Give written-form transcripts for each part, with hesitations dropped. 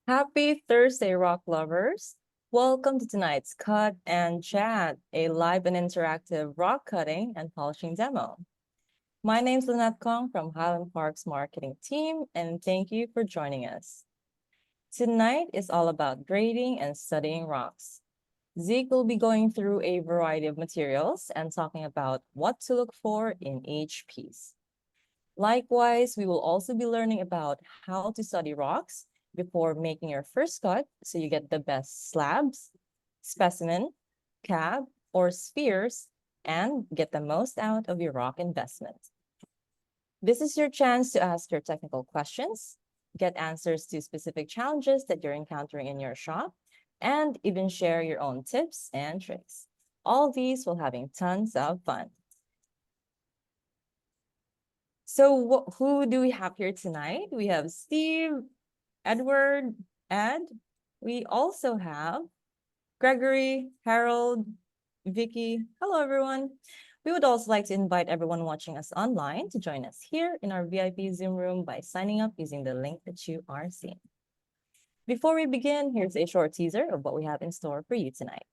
Happy Thursday, rock lovers! Welcome to tonight's Cut and Chat, a live and interactive rock cutting and polishing demo. My name's Lynette Kong from Highland Park's marketing team, and thank you for joining us. Tonight is all about grading and studying rocks. Zeke will be going through a variety of materials and talking about what to look for in each piece. Likewise, we will also be learning about how to study rocks before making your first cut so you get the best slabs, specimen, cab, or spheres, and get the most out of your rock investment. This is your chance to ask your technical questions, get answers to specific challenges that you're encountering in your shop, and even share your own tips and tricks. All these while having tons of fun. So who do we have here tonight? We have Steve, Edward, Ed. We also have Gregory, Harold, Vicky. Hello, everyone. We would also like to invite everyone watching us online to join us here in our VIP Zoom room by signing up using the link that you are seeing. Before we begin, here's a short teaser of what we have in store for you tonight.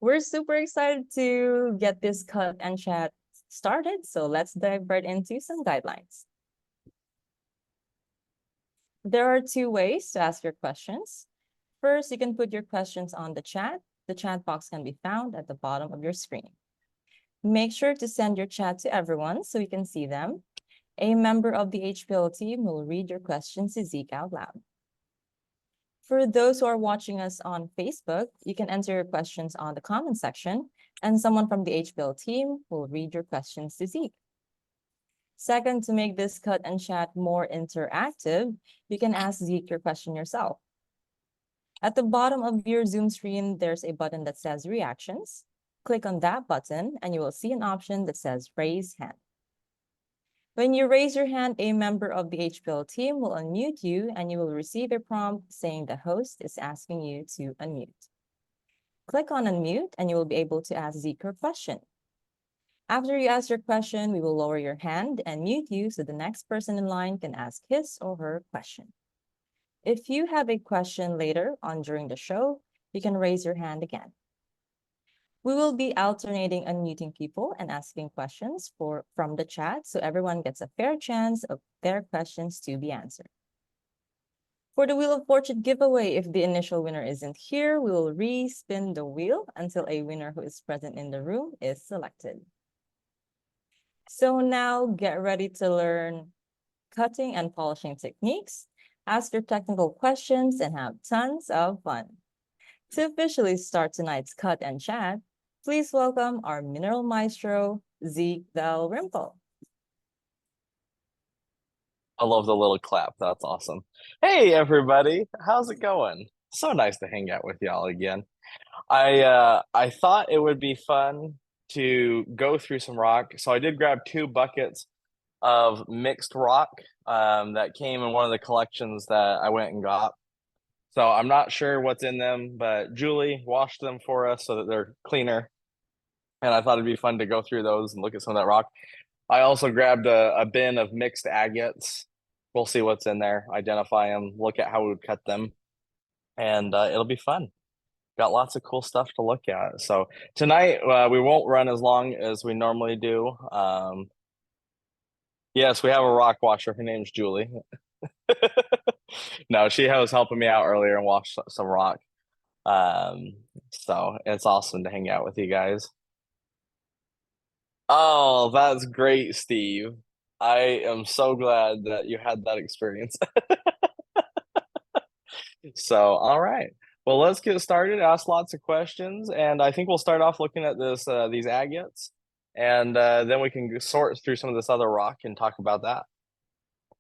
We're super excited to get this cut and chat started, so let's dive right into some guidelines. There are two ways to ask your questions. First, you can put your questions on the chat. The chat box can be found at the bottom of your screen. Make sure to send your chat to everyone so we can see them. A member of the HPL team will read your questions to Zeke out loud. For those who are watching us on Facebook, you can enter your questions on the comment section, and someone from the HPL team will read your questions to Zeke. Second, to make this cut and chat more interactive, you can ask Zeke your question yourself. At the bottom of your Zoom screen, there's a button that says Reactions. Click on that button, and you will see an option that says Raise Hand. When you raise your hand, a member of the HPL team will unmute you, and you will receive a prompt saying the host is asking you to unmute. Click on Unmute, and you will be able to ask Zeke your question. After you ask your question, we will lower your hand and mute you so the next person in line can ask his or her question. If you have a question later on during the show, you can raise your hand again. We will be alternating unmuting people and asking questions from the chat so everyone gets a fair chance of their questions to be answered. For the Wheel of Fortune giveaway, if the initial winner isn't here, we will re-spin the wheel until a winner who is present in the room is selected. So now get ready to learn cutting and polishing techniques, ask your technical questions, and have tons of fun. To officially start tonight's cut and chat, please welcome our mineral maestro, Zeke Dalrymple. I love the little clap. That's awesome. Hey, everybody. How's it going? So nice to hang out with y'all again. I thought it would be fun to go through some rock. So I did grab 2 buckets of mixed rock that came in one of the collections that I went and got. So I'm not sure what's in them, but Julie washed them for us so that they're cleaner. And I thought it'd be fun to go through those and look at some of that rock. I also grabbed a bin of mixed agates. We'll see what's in there, identify them, look at how we would cut them, and it'll be fun. Got lots of cool stuff to look at. So tonight we won't run as long as we normally do. Yes, we have a rock washer. Her name's Julie. No, she was helping me out earlier and washed some rock. So it's awesome to hang out with you guys. Oh, that's great, Steve. I am so glad that you had that experience. So, all right. Well, let's get started. Ask lots of questions, and I think we'll start off looking at these agates. and then we can sort through some of this other rock and talk about that.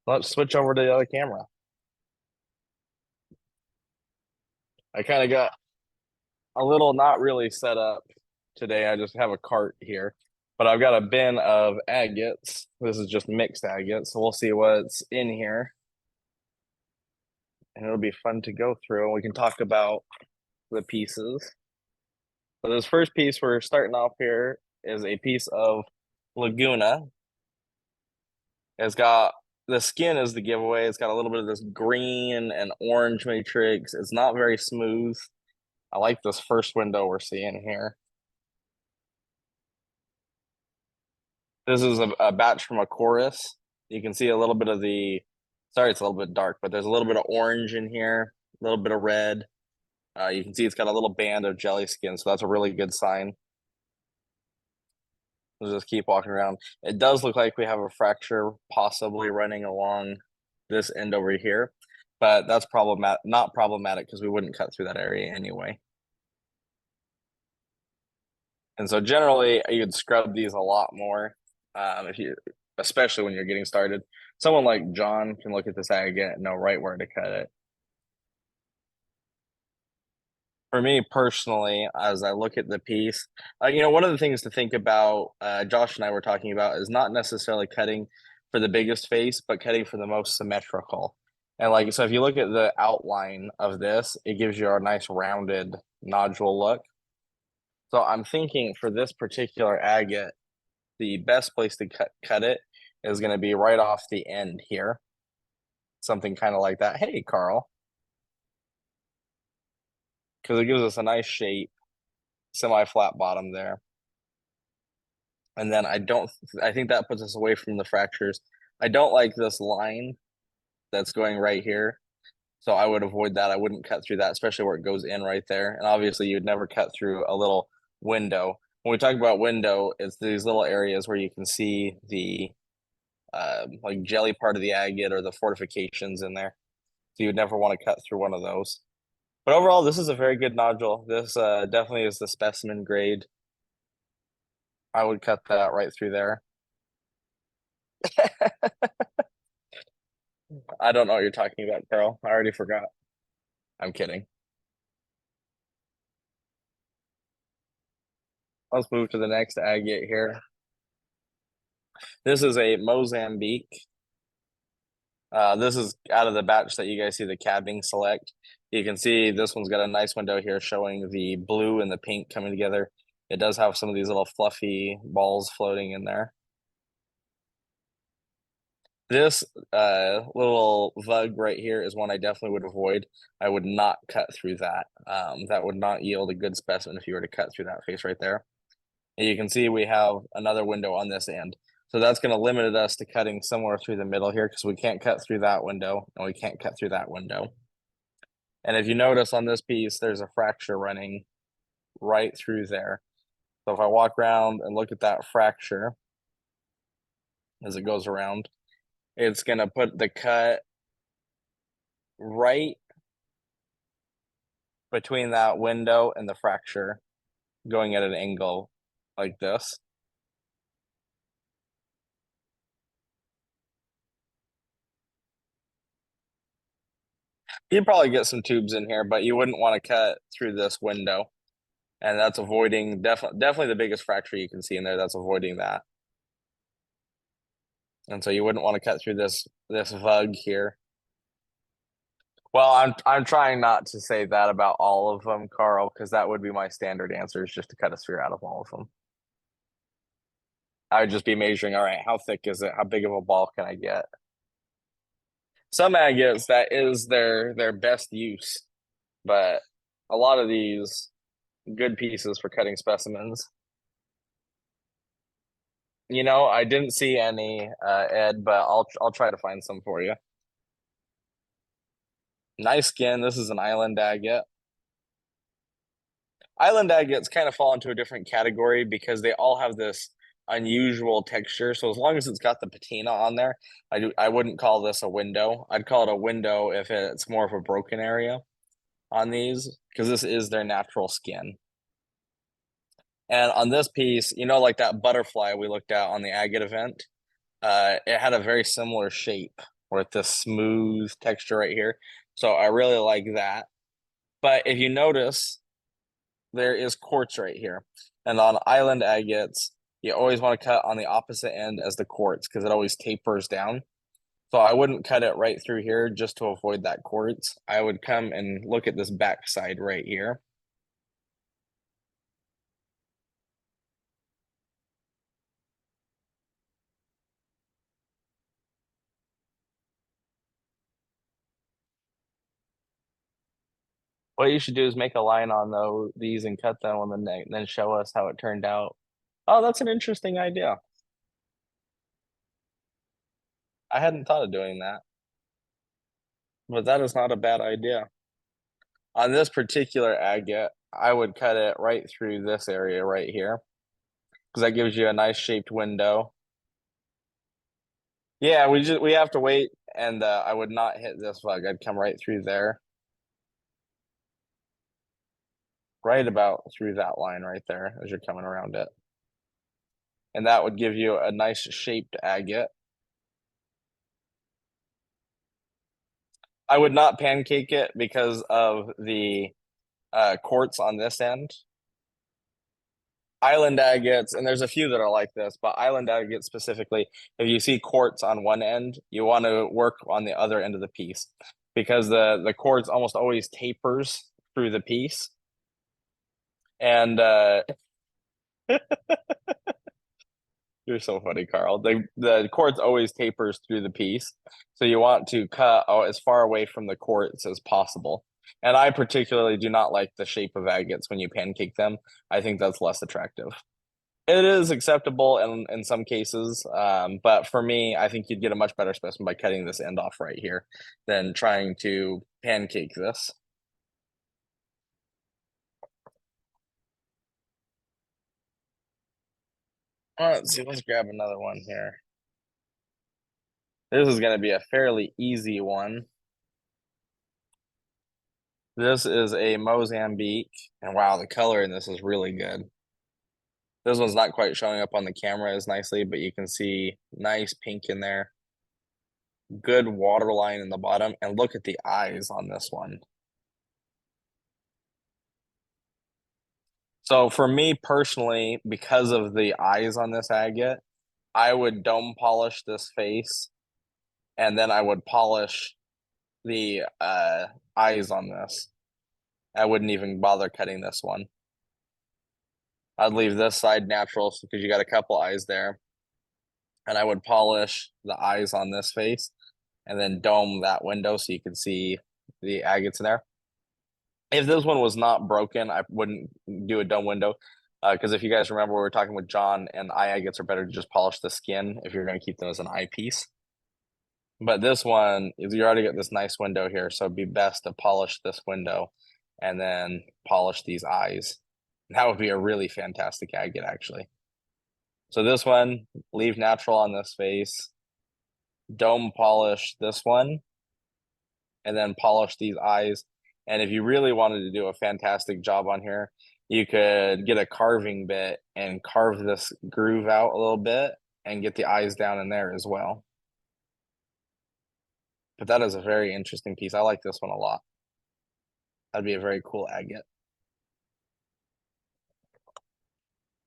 Let's switch over to the other camera. I kind of got a little not really set up today. I just have a cart here, but I've got a bin of agates. This is just mixed agates, so we'll see what's in here. And it'll be fun to go through, and we can talk about the pieces. So this first piece we're starting off here is a piece of Laguna. It's got the skin is the giveaway. It's got a little bit of this green and orange matrix. It's not very smooth. I like this first window we're seeing here. This is a batch from a chorus. You can see a little bit of the, sorry, it's a little bit dark, but there's a little bit of orange in here, a little bit of red. You can see it's got a little band of jelly skin, so that's a really good sign. We'll just keep walking around. It does look like we have a fracture possibly running along this end over here, but that's not problematic because we wouldn't cut through that area anyway. And so generally you'd scrub these a lot more, especially when you're getting started. Someone like John can look at this agate and know right where to cut it. For me personally, as I look at the piece, one of the things to think about, Josh and I were talking about, is not necessarily cutting for the biggest face, but cutting for the most symmetrical. And so if you look at the outline of this, it gives you a nice rounded nodule look. So I'm thinking for this particular agate, the best place to cut it is going to be right off the end here. Something kind of like that. Hey, Carl. Because it gives us a nice shape, semi-flat bottom there. And then I think that puts us away from the fractures. I don't like this line that's going right here. So I would avoid that. I wouldn't cut through that, especially where it goes in right there. And obviously you'd never cut through a little window. When we talk about window, it's these little areas where you can see the like jelly part of the agate or the fortifications in there. So you'd never want to cut through one of those. But overall, this is a very good nodule. This definitely is the specimen grade. I would cut that right through there. I don't know what you're talking about, Carl. I already forgot. I'm kidding. Let's move to the next agate here. This is a Mozambique. This is out of the batch that you guys see the cabbing select. You can see this one's got a nice window here showing the blue and the pink coming together. It does have some of these little fluffy balls floating in there. This little vug right here is one I definitely would avoid. I would not cut through that. That would not yield a good specimen if you were to cut through that face right there. And you can see we have another window on this end. So that's going to limit us to cutting somewhere through the middle here because we can't cut through that window and we can't cut through that window. And if you notice on this piece, there's a fracture running right through there. So if I walk around and look at that fracture as it goes around, it's going to put the cut right between that window and the fracture going at an angle like this. You'd probably get some tubes in here, but you wouldn't want to cut through this window. And that's avoiding definitely the biggest fracture you can see in there. That's avoiding that. And so you wouldn't want to cut through this vug here. Well, I'm trying not to say that about all of them, Carl, because that would be my standard answer, is just to cut a sphere out of all of them. I would just be measuring, all right, how thick is it? How big of a ball can I get? Some agates, that is their best use, but a lot of these good pieces for cutting specimens. I didn't see any, Ed, but I'll try to find some for you. Nice skin. This is an island agate. Island agates kind of fall into a different category because they all have this unusual texture. So as long as it's got the patina on there, I wouldn't call this a window. I'd call it a window if it's more of a broken area on these, because this is their natural skin. And on this piece, you know, like that butterfly we looked at on the agate event, it had a very similar shape with this smooth texture right here. So I really like that. But if you notice, there is quartz right here. And on island agates, you always want to cut on the opposite end as the quartz because it always tapers down. So I wouldn't cut it right through here just to avoid that quartz. I would come and look at this back side right here. What you should do is make a line on these and cut them on the neck, and then show us how it turned out. Oh, that's an interesting idea. I hadn't thought of doing that, but that is not a bad idea. On this particular agate, I would cut it right through this area right here because that gives you a nice shaped window. Yeah, we have to wait, and I would not hit this bug. I'd come right through there, right about through that line right there as you're coming around it, and that would give you a nice shaped agate. I would not pancake it because of the quartz on this end. Island agates, and there's a few that are like this, but island agates specifically, if you see quartz on one end, you want to work on the other end of the piece because the quartz almost always tapers through the piece. And you're so funny, Carl. The quartz always tapers through the piece, so you want to cut as far away from the quartz as possible. And I particularly do not like the shape of agates when you pancake them. I think that's less attractive. It is acceptable in some cases, but for me, I think you'd get a much better specimen by cutting this end off right here than trying to pancake this. Let's see, let's grab another one here. This is going to be a fairly easy one. This is a Mozambique, and wow, the color in this is really good. This one's not quite showing up on the camera as nicely, but you can see nice pink in there. Good water line in the bottom, and look at the eyes on this one. So for me personally, because of the eyes on this agate, I would dome polish this face, and then I would polish the eyes on this. I wouldn't even bother cutting this one. I'd leave this side natural because you got a couple eyes there. And I would polish the eyes on this face and then dome that window so you can see the agates in there. If this one was not broken, I wouldn't do a dome window. Because if you guys remember, we were talking with John, and eye agates are better to just polish the skin if you're going to keep them as an eyepiece. But this one, you already got this nice window here, so it'd be best to polish this window and then polish these eyes. That would be a really fantastic agate, actually. So this one, leave natural on this face, dome polish this one, and then polish these eyes. And if you really wanted to do a fantastic job on here, you could get a carving bit and carve this groove out a little bit and get the eyes down in there as well. But that is a very interesting piece. I like this one a lot. That'd be a very cool agate.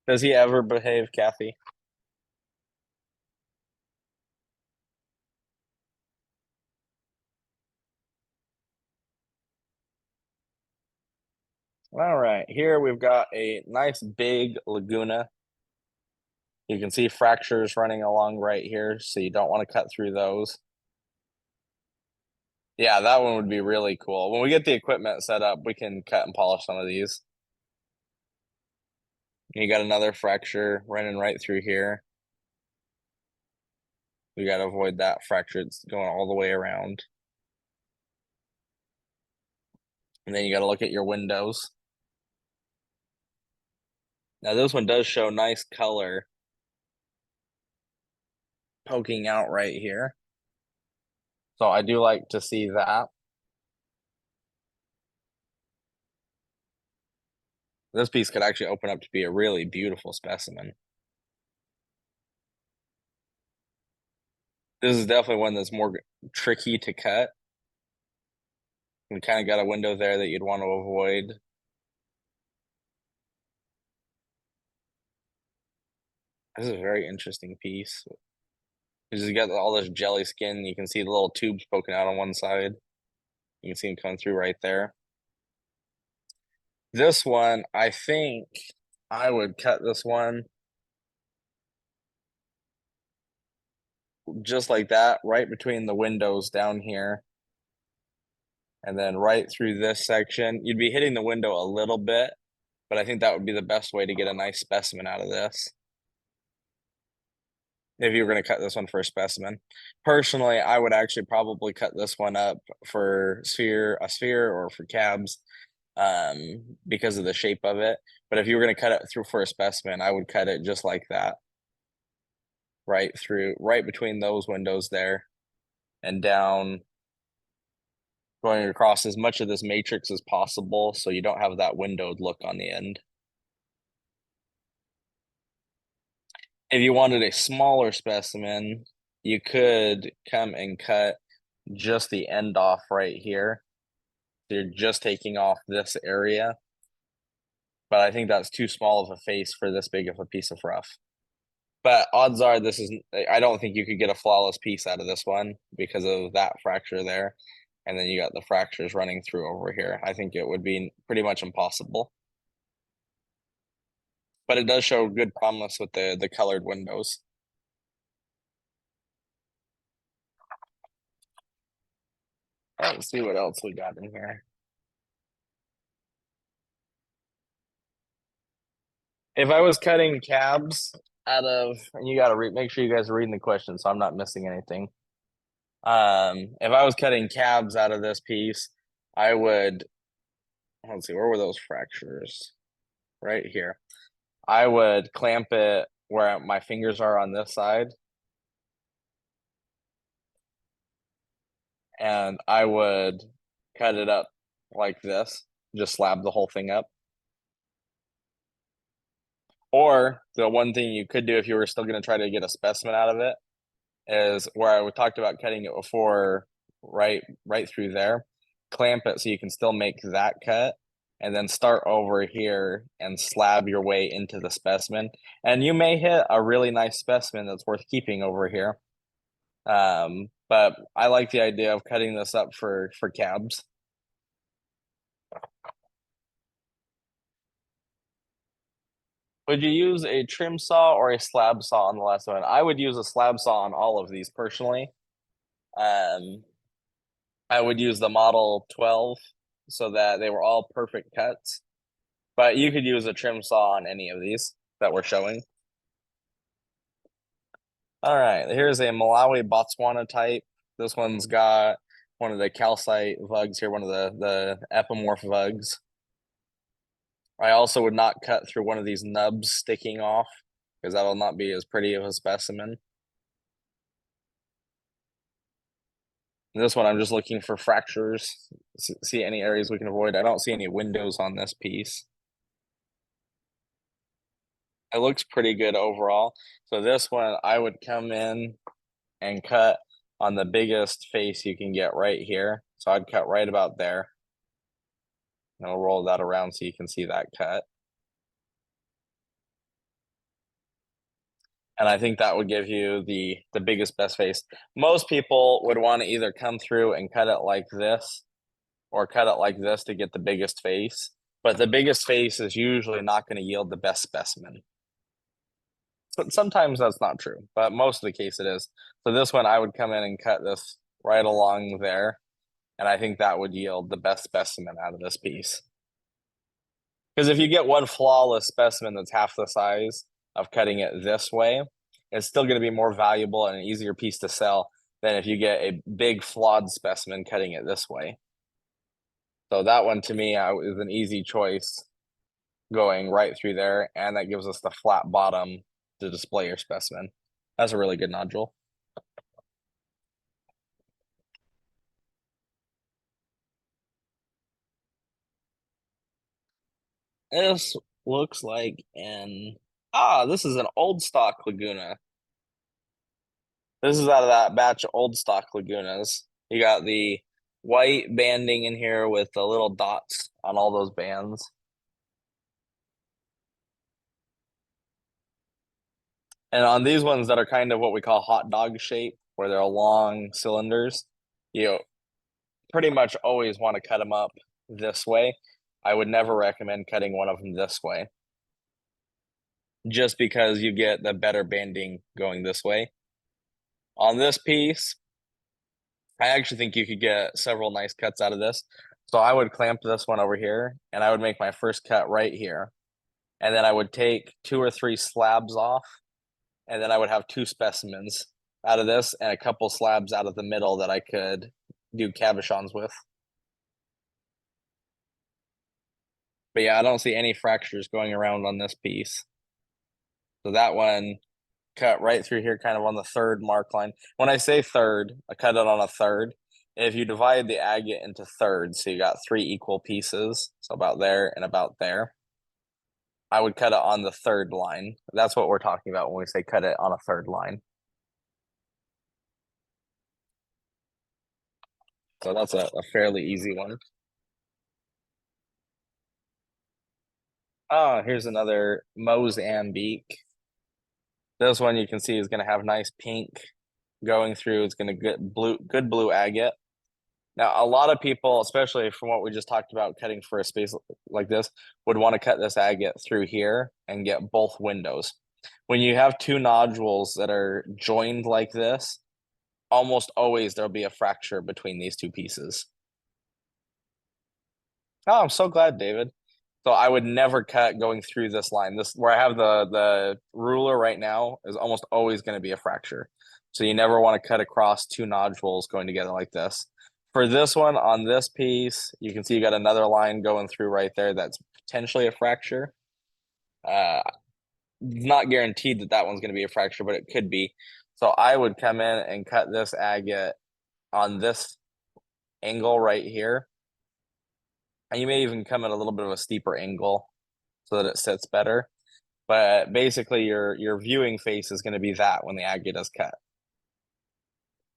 Does he ever behave, Kathy? All right, here we've got a nice big Laguna. You can see fractures running along right here, so you don't want to cut through those. Yeah, that one would be really cool. When we get the equipment set up, we can cut and polish some of these. You got another fracture running right through here. We got to avoid that fracture. It's going all the way around. And then you got to look at your windows. Now this one does show nice color poking out right here. So I do like to see that. This piece could actually open up to be a really beautiful specimen. This is definitely one that's more tricky to cut. We kind of got a window there that you'd want to avoid. This is a very interesting piece. Because you got all this jelly skin. You can see the little tubes poking out on one side. You can see them coming through right there. This one, I think I would cut this one just like that, right between the windows down here. And then right through this section. You'd be hitting the window a little bit, but I think that would be the best way to get a nice specimen out of this. If you were going to cut this one for a specimen. Personally, I would actually probably cut this one up for a sphere or for cabs, because of the shape of it. But if you were going to cut it through for a specimen, I would cut it just like that. Right through, right between those windows there and down, going across as much of this matrix as possible so you don't have that windowed look on the end. If you wanted a smaller specimen, you could come and cut just the end off right here. You're just taking off this area. But I think that's too small of a face for this big of a piece of rough. But odds are I don't think you could get a flawless piece out of this one because of that fracture there. And then you got the fractures running through over here. I think it would be pretty much impossible. But it does show good promise with the colored windows. Let's see what else we got in here. If I was cutting cabs out of, and you got to make sure you guys are reading the question so I'm not missing anything. If I was cutting cabs out of this piece, I would, let's see, where were those fractures? Right here. I would clamp it where my fingers are on this side. And I would cut it up like this, just slab the whole thing up. Or the one thing you could do if you were still going to try to get a specimen out of it is where I talked about cutting it before, right through there. Clamp it so you can still make that cut, and then start over here and slab your way into the specimen. And you may hit a really nice specimen that's worth keeping over here. But I like the idea of cutting this up for cabs. Would you use a trim saw or a slab saw on the last one? I would use a slab saw on all of these personally. I would use the Model 12 so that they were all perfect cuts. But you could use a trim saw on any of these that we're showing. All right, here's a Malawi Botswana type. This one's got one of the calcite vugs here, one of the epimorph vugs. I also would not cut through one of these nubs sticking off because that'll not be as pretty of a specimen. This one, I'm just looking for fractures, see any areas we can avoid. I don't see any windows on this piece. It looks pretty good overall. So this one, I would come in and cut on the biggest face you can get right here. So I'd cut right about there. And I'll roll that around so you can see that cut. And I think that would give you the biggest, best face. Most people would want to either come through and cut it like this or cut it like this to get the biggest face. But the biggest face is usually not going to yield the best specimen. But sometimes that's not true, but most of the case it is. So this one, I would come in and cut this right along there. And I think that would yield the best specimen out of this piece. Because if you get one flawless specimen that's half the size of cutting it this way, it's still going to be more valuable and an easier piece to sell than if you get a big flawed specimen cutting it this way. So that one to me is an easy choice going right through there, and that gives us the flat bottom to display your specimen. That's a really good nodule. This looks like this is an old stock Laguna. This is out of that batch of old stock Lagunas. You got the white banding in here with the little dots on all those bands. And on these ones that are kind of what we call hot dog shape, where they're long cylinders, you pretty much always want to cut them up this way. I would never recommend cutting one of them this way, just because you get the better banding going this way. On this piece, I actually think you could get several nice cuts out of this. So I would clamp this one over here and I would make my first cut right here. And then I would take 2 or 3 slabs off. And then I would have 2 specimens out of this and a couple slabs out of the middle that I could do cabochons with. But yeah, I don't see any fractures going around on this piece. So that one cut right through here, kind of on the third mark line. When I say third, I cut it on a third. If you divide the agate into thirds, so you got 3 equal pieces, so about there and about there, I would cut it on the third line. That's what we're talking about when we say cut it on a third line. So that's a fairly easy one. Oh, here's another Mozambique. This one you can see is going to have nice pink going through. It's going to get good blue agate. Now, a lot of people, especially from what we just talked about, cutting for a space like this, would want to cut this agate through here and get both windows. When you have 2 nodules that are joined like this, almost always there'll be a fracture between these 2 pieces. Oh, I'm so glad, David. So I would never cut going through this line. This where I have the ruler right now is almost always going to be a fracture. So you never want to cut across 2 nodules going together like this. For this one on this piece, you can see you got another line going through right there that's potentially a fracture. Not guaranteed that that one's going to be a fracture, but it could be. So I would come in and cut this agate on this angle right here. And you may even come at a little bit of a steeper angle so that it sits better. But basically your viewing face is going to be that when the agate is cut.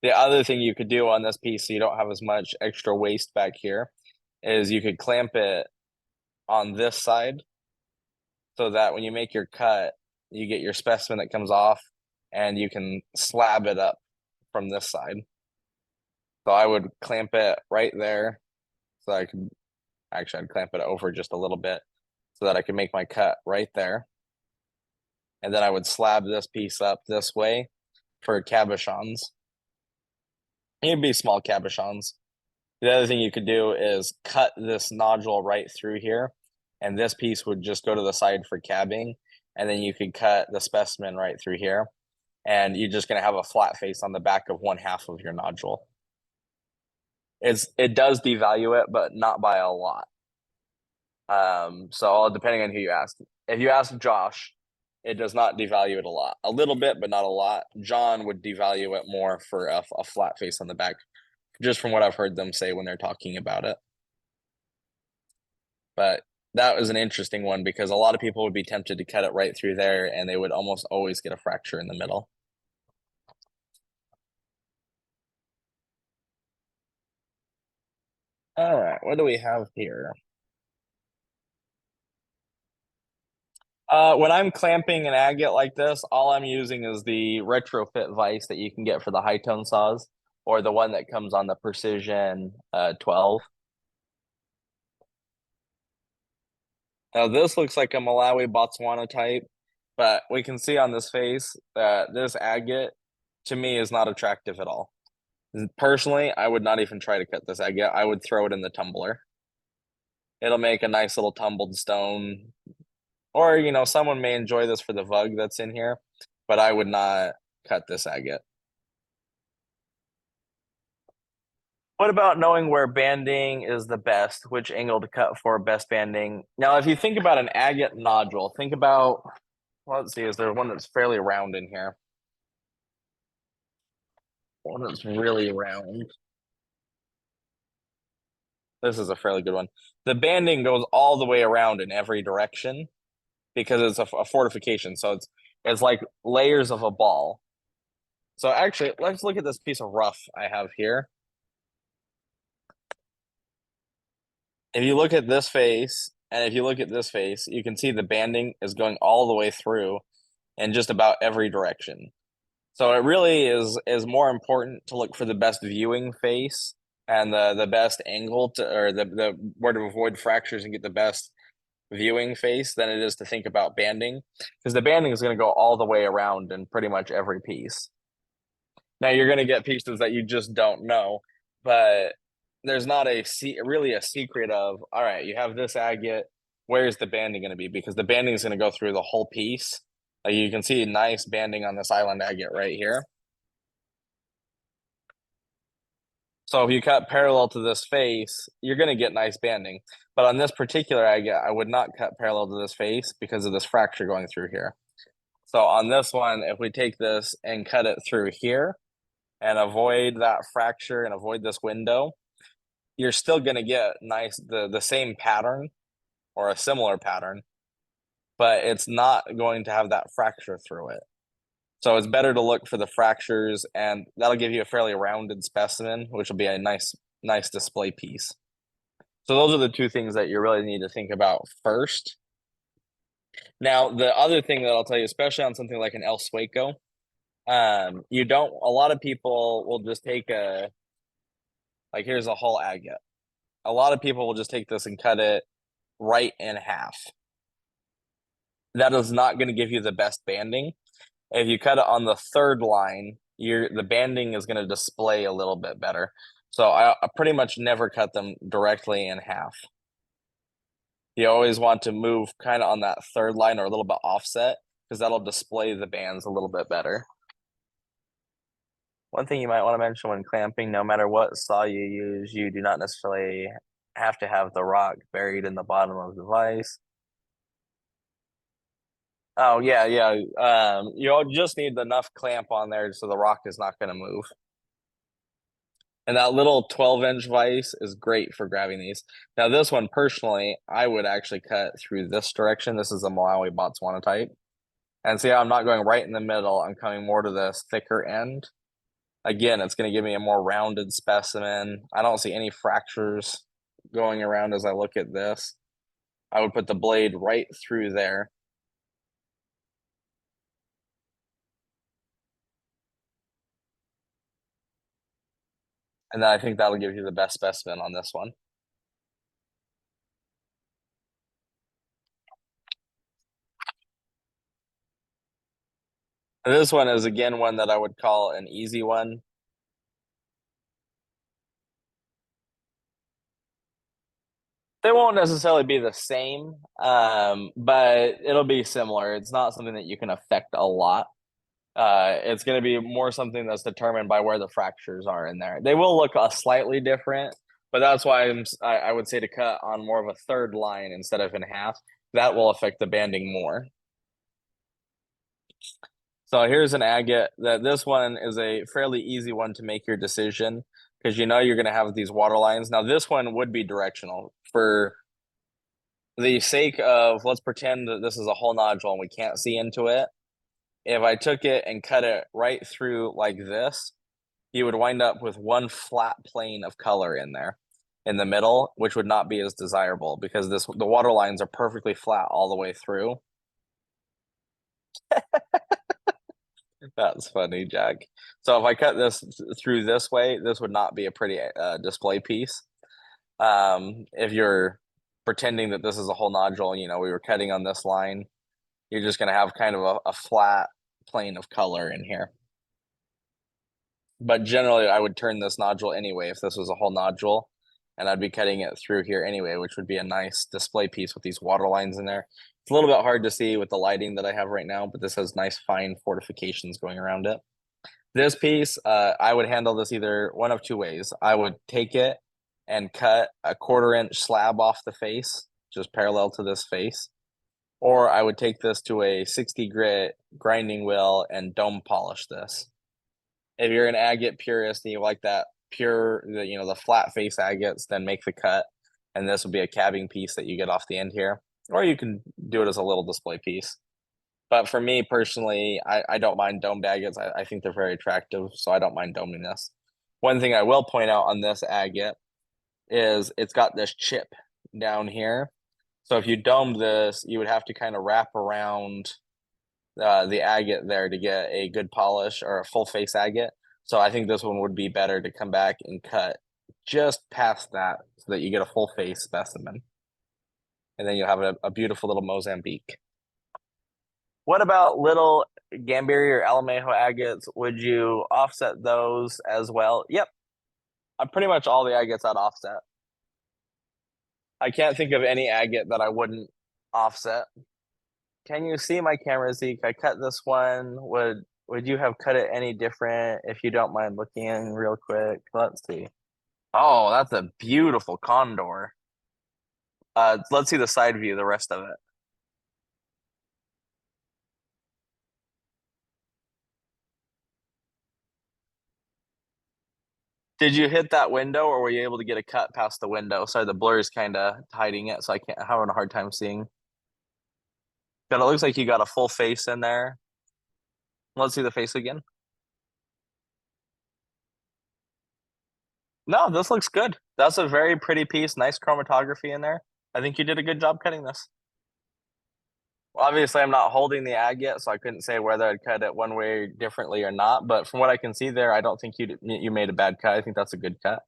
The other thing you could do on this piece so you don't have as much extra waste back here is you could clamp it on this side so that when you make your cut, you get your specimen that comes off and you can slab it up from this side. So I would clamp it right there so I could actually I'd clamp it over just a little bit so that I could make my cut right there. And then I would slab this piece up this way for cabochons. It'd be small cabochons. The other thing you could do is cut this nodule right through here, and this piece would just go to the side for cabbing, and then you could cut the specimen right through here, and you're just going to have a flat face on the back of 1/2 of your nodule. It does devalue it, but not by a lot. So depending on who you ask. If you ask Josh, it does not devalue it a lot. A little bit, but not a lot. John would devalue it more for a flat face on the back, just from what I've heard them say when they're talking about it. But that was an interesting one because a lot of people would be tempted to cut it right through there and they would almost always get a fracture in the middle. All right, what do we have here? When I'm clamping an agate like this, all I'm using is the retrofit vise that you can get for the high tone saws or the one that comes on the Precision 12. Now this looks like a Malawi Botswana type, but we can see on this face that this agate to me is not attractive at all. Personally, I would not even try to cut this agate. I would throw it in the tumbler. It'll make a nice little tumbled stone. Or, someone may enjoy this for the vug that's in here, but I would not cut this agate. What about knowing where banding is the best? Which angle to cut for best banding? Now, if you think about an agate nodule, think about, well, let's see, is there one that's fairly round in here? One that's really round. This is a fairly good one. The banding goes all the way around in every direction because it's a fortification. So it's like layers of a ball. So actually, let's look at this piece of rough I have here. If you look at this face and if you look at this face, you can see the banding is going all the way through in just about every direction. So it really is more important to look for the best viewing face and the best angle to or the where to avoid fractures and get the best viewing face than it is to think about banding, because the banding is going to go all the way around in pretty much every piece. Now you're going to get pieces that you just don't know, but there's not really a secret of, all right, you have this agate, where's the banding going to be? Because the banding is going to go through the whole piece. Like you can see nice banding on this island agate right here. So if you cut parallel to this face, you're going to get nice banding. But on this particular agate, I would not cut parallel to this face because of this fracture going through here. So on this one, if we take this and cut it through here and avoid that fracture and avoid this window, you're still going to get the same pattern or a similar pattern, but it's not going to have that fracture through it. So it's better to look for the fractures, and that'll give you a fairly rounded specimen, which will be a nice display piece. So those are the two things that you really need to think about first. Now, the other thing that I'll tell you, especially on something like an El Sueco, a lot of people will just take here's a whole agate. A lot of people will just take this and cut it right in half. That is not going to give you the best banding. If you cut it on the third line, the banding is going to display a little bit better. So I pretty much never cut them directly in half. You always want to move kind of on that third line or a little bit offset because that'll display the bands a little bit better. One thing you might want to mention when clamping, no matter what saw you use, you do not necessarily have to have the rock buried in the bottom of the vise. Oh yeah, yeah. You'll just need enough clamp on there so the rock is not going to move. And that little 12-inch vise is great for grabbing these. Now this one, personally, I would actually cut through this direction. This is a Malawi Botswana type. And see how I'm not going right in the middle. I'm coming more to this thicker end. Again, it's going to give me a more rounded specimen. I don't see any fractures going around as I look at this. I would put the blade right through there. And then I think that'll give you the best specimen on this one. This one is, again, one that I would call an easy one. They won't necessarily be the same, but it'll be similar. It's not something that you can affect a lot. It's going to be more something that's determined by where the fractures are in there. They will look slightly different, but that's why I would say to cut on more of a third line instead of in half. That will affect the banding more. So here's an agate. This one is a fairly easy one to make your decision because you know you're going to have these water lines. Now this one would be directional for the sake of, let's pretend that this is a whole nodule and we can't see into it. If I took it and cut it right through like this, you would wind up with one flat plane of color in there in the middle, which would not be as desirable because the water lines are perfectly flat all the way through. That's funny, Jack. So if I cut this through this way, this would not be a pretty display piece. If you're pretending that this is a whole nodule, we were cutting on this line, you're just going to have kind of a flat plane of color in here. But generally, I would turn this nodule anyway if this was a whole nodule, and I'd be cutting it through here anyway, which would be a nice display piece with these water lines in there. It's a little bit hard to see with the lighting that I have right now, but this has nice fine fortifications going around it. This piece, I would handle this either one of two ways. I would take it and cut a 1/4-inch slab off the face, just parallel to this face. Or I would take this to a 60 grit grinding wheel and dome polish this. If you're an agate purist and you like that pure, the flat face agates, then make the cut. And this would be a cabbing piece that you get off the end here. Or you can do it as a little display piece. But for me personally, I don't mind domed agates. I think they're very attractive, so I don't mind doming this. One thing I will point out on this agate is it's got this chip down here. So if you domed this, you would have to kind of wrap around the agate there to get a good polish or a full face agate. So I think this one would be better to come back and cut just past that so that you get a full face specimen. And then you'll have a beautiful little Mozambique. What about little Gamberi or Alamejo agates? Would you offset those as well? Yep. Pretty much all the agates I'd offset. I can't think of any agate that I wouldn't offset. Can you see my camera, Zeke? I cut this one. Would you have cut it any different if you don't mind looking in real quick? Let's see. Oh, that's a beautiful condor. Let's see the side view, the rest of it. Did you hit that window or were you able to get a cut past the window? Sorry, the blur is kind of hiding it, so I can't having a hard time seeing. But it looks like you got a full face in there. Let's see the face again. No, this looks good. That's a very pretty piece. Nice chromatography in there. I think you did a good job cutting this. Well, obviously, I'm not holding the agate, so I couldn't say whether I'd cut it one way differently or not. But from what I can see there, I don't think you made a bad cut. I think that's a good cut.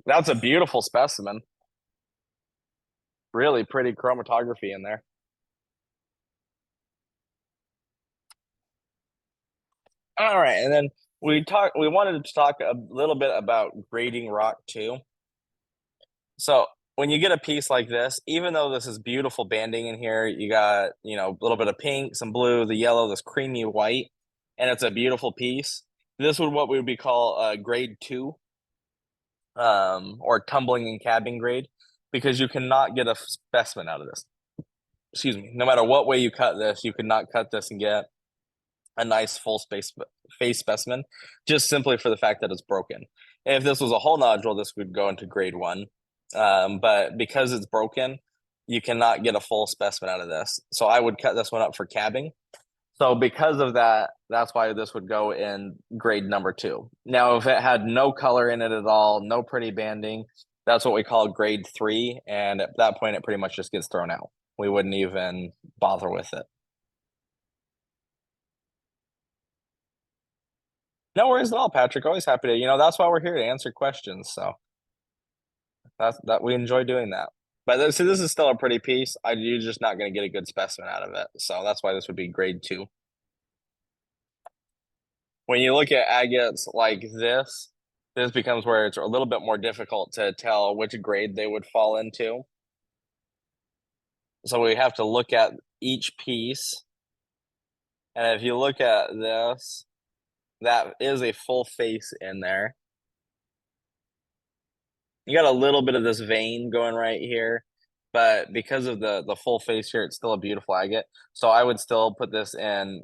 That's a beautiful specimen. Really pretty chromatography in there. All right, and then we wanted to talk a little bit about grading rock too. So when you get a piece like this, even though this is beautiful banding in here, you got, a little bit of pink, some blue, the yellow, this creamy white, and it's a beautiful piece. This would what we would be call grade 2, or tumbling and cabbing grade, because you cannot get a specimen out of this. Excuse me. No matter what way you cut this, you could not cut this and get a nice full face specimen, just simply for the fact that it's broken. If this was a whole nodule, this would go into grade 1. But because it's broken, you cannot get a full specimen out of this. So I would cut this one up for cabbing. So because of that, that's why this would go in grade number 2. Now, if it had no color in it at all, no pretty banding, that's what we call grade 3. And at that point, it pretty much just gets thrown out. We wouldn't even bother with it. No worries at all, Patrick. Always happy to, that's why we're here to answer questions. So that we enjoy doing that. But this is still a pretty piece. You're just not going to get a good specimen out of it. So that's why this would be grade 2. When you look at agates like this becomes where it's a little bit more difficult to tell which grade they would fall into. So we have to look at each piece. And if you look at this, that is a full face in there. You got a little bit of this vein going right here, but because of the full face here, it's still a beautiful agate. So I would still put this in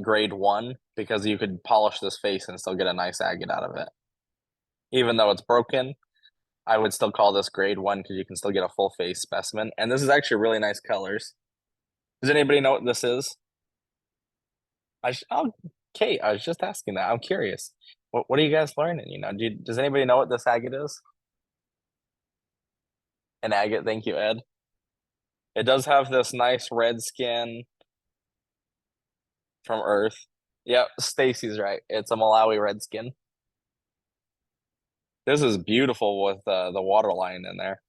grade 1 because you could polish this face and still get a nice agate out of it. Even though it's broken, I would still call this grade 1 because you can still get a full face specimen. And this is actually really nice colors. Does anybody know what this is? Kate, I was just asking that. I'm curious. What are you guys learning? Does anybody know what this agate is? An agate, thank you, Ed. It does have this nice red skin from Earth. Yep, Stacy's right. It's a Malawi red skin. This is beautiful with the water line in there.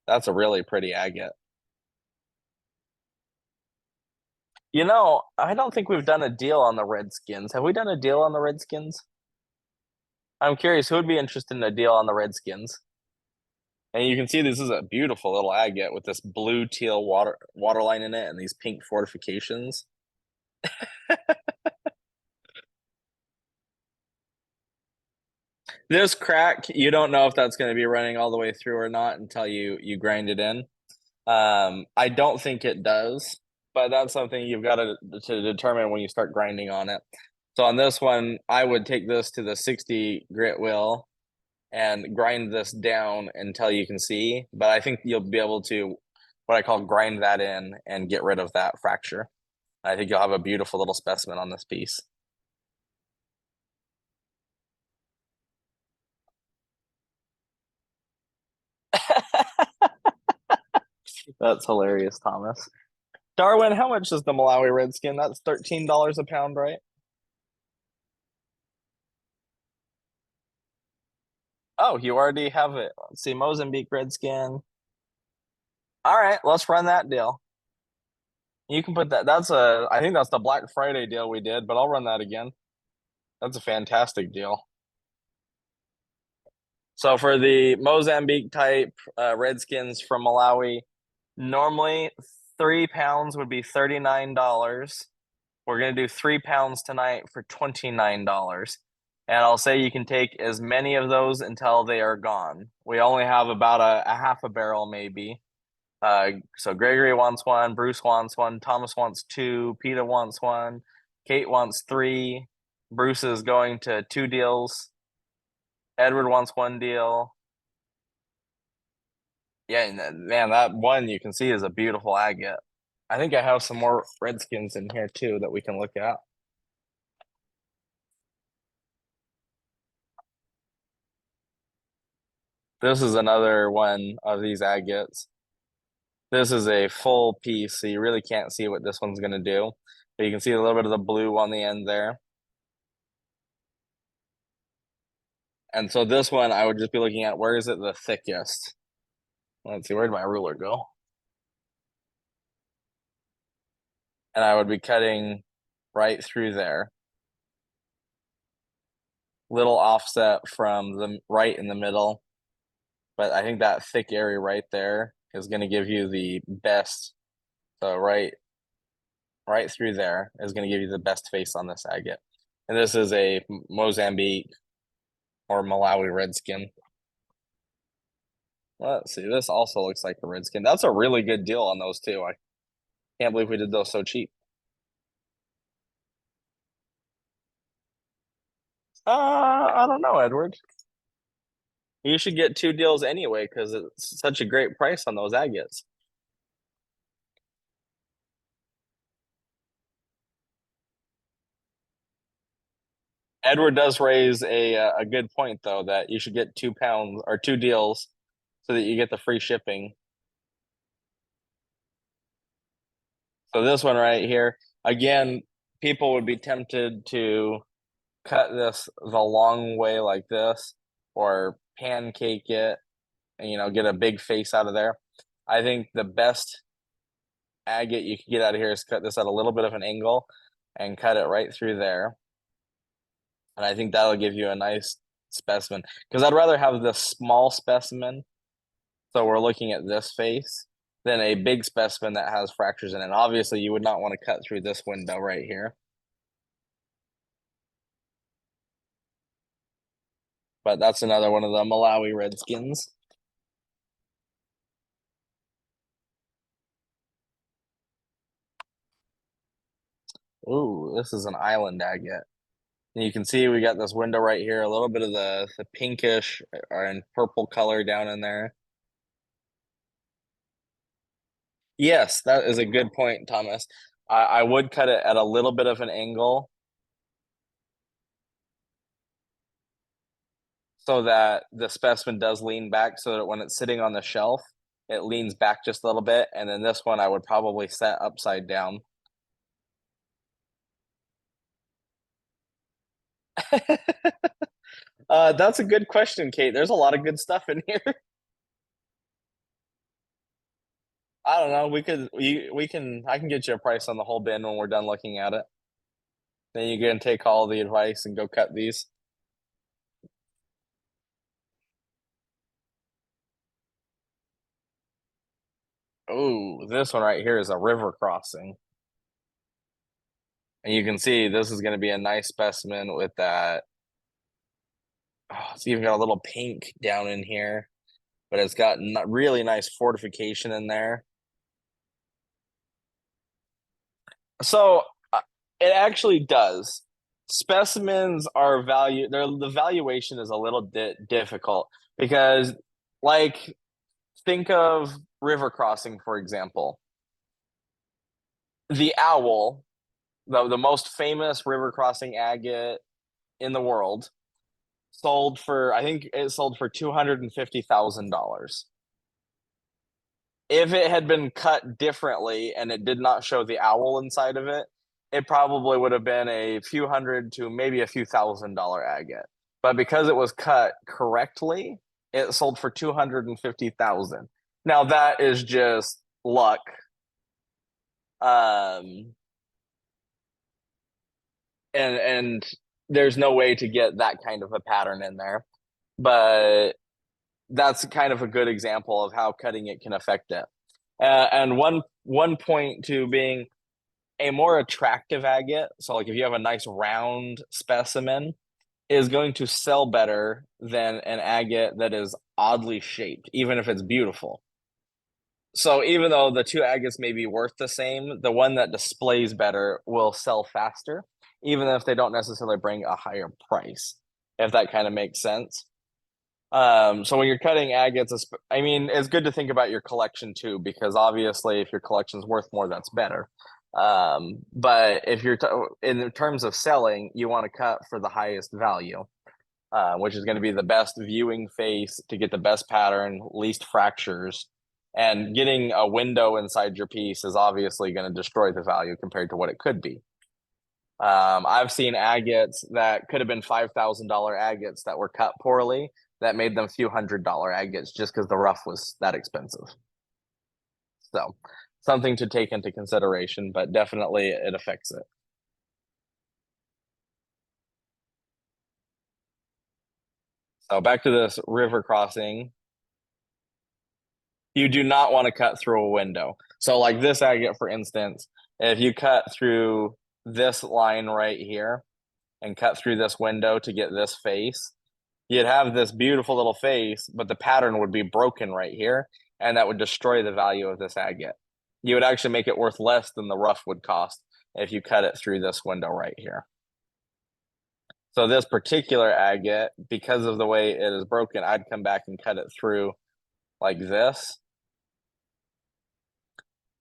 That's a really pretty agate. I don't think we've done a deal on the Redskins. Have we done a deal on the Redskins? I'm curious, who would be interested in a deal on the Redskins? And you can see this is a beautiful little agate with this blue teal water line in it and these pink fortifications. This crack, you don't know if that's going to be running all the way through or not until you grind it in. I don't think it does, but that's something you've got to determine when you start grinding on it. So on this one, I would take this to the 60 grit wheel and grind this down until you can see. But I think you'll be able to, what I call grind that in and get rid of that fracture. I think you'll have a beautiful little specimen on this piece. That's hilarious, Thomas. Darwin, how much is the Malawi Redskin? That's $13 a pound, right? Oh, you already have it. Let's see, Mozambique Redskin. All right, let's run that deal. You can put that. I think that's the Black Friday deal we did, but I'll run that again. That's a fantastic deal. So for the Mozambique type Redskins from Malawi, normally 3 pounds would be $39. We're gonna do 3 pounds tonight for $29. And I'll say you can take as many of those until they are gone. We only have about a half a barrel, maybe. So Gregory wants one, Bruce wants one, Thomas wants two, Peter wants one, Kate wants three, Bruce is going to 2 deals, Edward wants 1 deal. Yeah, man, that one you can see is a beautiful agate. I think I have some more Redskins in here too that we can look at. This is another one of these agates. This is a full piece, so you really can't see what this one's going to do. But you can see a little bit of the blue on the end there. And so this one, I would just be looking at where is it the thickest? Let's see, where did my ruler go? And I would be cutting right through there. Little offset from the right in the middle. But I think that thick area right there is going to give you the best. So right through there is going to give you the best face on this agate. And this is a Mozambique or Malawi Redskin. Let's see. This also looks like a Redskin. That's a really good deal on those two. I can't believe we did those so cheap. I don't know, Edward. You should get 2 deals anyway because it's such a great price on those agates. Edward does raise a good point though that you should get 2 pounds or 2 deals so that you get the free shipping. So this one right here, again, people would be tempted to cut this the long way like this or pancake it and get a big face out of there. I think the best agate you can get out of here is cut this at a little bit of an angle and cut it right through there. And I think that'll give you a nice specimen because I'd rather have this small specimen. So we're looking at this face than a big specimen that has fractures in it. Obviously, you would not want to cut through this window right here. But that's another one of the Malawi Redskins. Ooh, this is an island agate. And you can see we got this window right here, a little bit of the pinkish and purple color down in there. Yes, that is a good point, Thomas. I would cut it at a little bit of an angle so that the specimen does lean back so that when it's sitting on the shelf, it leans back just a little bit. And then this one I would probably set upside down. That's a good question, Kate. There's a lot of good stuff in here. I don't know. I can get you a price on the whole bin when we're done looking at it. Then you can take all the advice and go cut these. Oh, this one right here is a river crossing. And you can see this is going to be a nice specimen with that. Oh, it's even got a little pink down in here, but it's got really nice fortification in there. So it actually does. specimens are the valuation is a little bit difficult because, like, think of river crossing, for example. The owl, the most famous river crossing agate in the world, I think it sold for $250,000. If it had been cut differently and it did not show the owl inside of it, it probably would have been a few hundred to maybe a few $1,000 agate. But because it was cut correctly, it sold for 250,000. Now that is just luck. Um, and there's no way to get that kind of a pattern in there. But that's kind of a good example of how cutting it can affect it. And one point to being a more attractive agate, so like if you have a nice round specimen, is going to sell better than an agate that is oddly shaped, even if it's beautiful. So even though the two agates may be worth the same, the one that displays better will sell faster, even if they don't necessarily bring a higher price, if that kind of makes sense. So when you're cutting agates, I mean, it's good to think about your collection too, because obviously if your collection's worth more, that's better. But if you're in terms of selling, you want to cut for the highest value, which is going to be the best viewing face to get the best pattern, least fractures. And getting a window inside your piece is obviously going to destroy the value compared to what it could be. I've seen agates that could have been $5,000 agates that were cut poorly that made them few $100 agates just because the rough was that expensive. So something to take into consideration, but definitely it affects it. So back to this river crossing. You do not want to cut through a window. So like this agate, for instance, if you cut through this line right here and cut through this window to get this face, you'd have this beautiful little face, but the pattern would be broken right here, and that would destroy the value of this agate. You would actually make it worth less than the rough would cost if you cut it through this window right here. So this particular agate, because of the way it is broken, I'd come back and cut it through like this.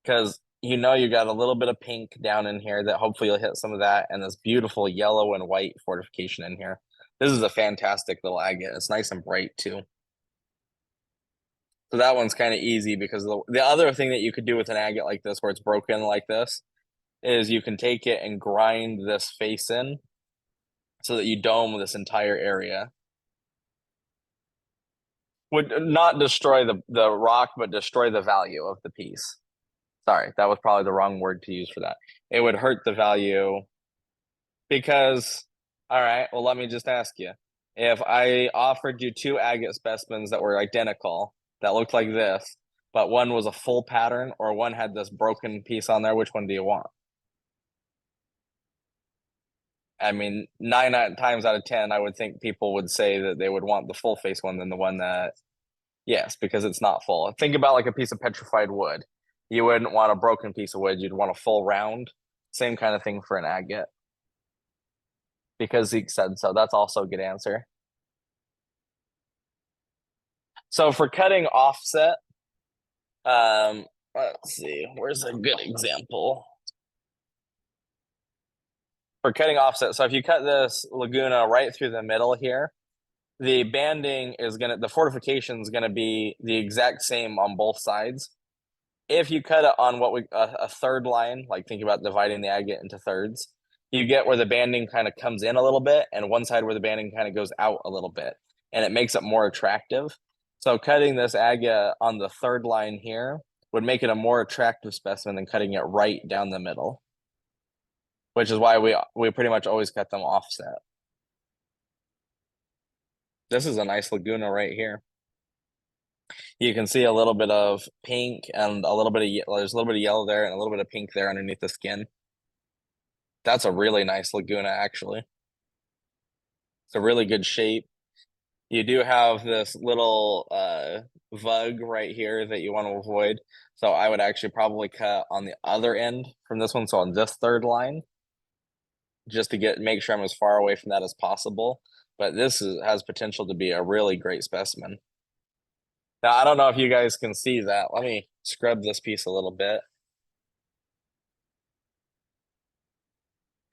Because you know you got a little bit of pink down in here that hopefully you'll hit some of that, and this beautiful yellow and white fortification in here. This is a fantastic little agate. It's nice and bright too. So that one's kind of easy because the other thing that you could do with an agate like this, where it's broken like this, is you can take it and grind this face in so that you dome this entire area. Would not destroy the rock, but destroy the value of the piece. Sorry, that was probably the wrong word to use for that. It would hurt the value because, all right, well, let me just ask you. If I offered you two agate specimens that were identical, that looked like this, but one was a full pattern or one had this broken piece on there, which one do you want? I mean, 9 times out of 10, I would think people would say that they would want the full face one than the one that, yes, because it's not full. Think about like a piece of petrified wood. You wouldn't want a broken piece of wood, you'd want a full round. Same kind of thing for an agate. Because Zeke said so. That's also a good answer. So for cutting offset, let's see, where's a good example? For cutting offset, so if you cut this Laguna right through the middle here, the banding is the fortification is gonna be the exact same on both sides. If you cut it on a third line, like think about dividing the agate into thirds, you get where the banding kind of comes in a little bit, and one side where the banding kind of goes out a little bit, and it makes it more attractive. So cutting this agate on the third line here would make it a more attractive specimen than cutting it right down the middle, which is why we pretty much always cut them offset. This is a nice Laguna right here. You can see a little bit of pink and a little bit of there's a little bit of yellow there and a little bit of pink there underneath the skin. That's a really nice Laguna, actually. It's a really good shape. You do have this little vug right here that you want to avoid. So I would actually probably cut on the other end from this one. So on this third line. just to make sure I'm as far away from that as possible. But has potential to be a really great specimen. Now, I don't know if you guys can see that. Let me scrub this piece a little bit.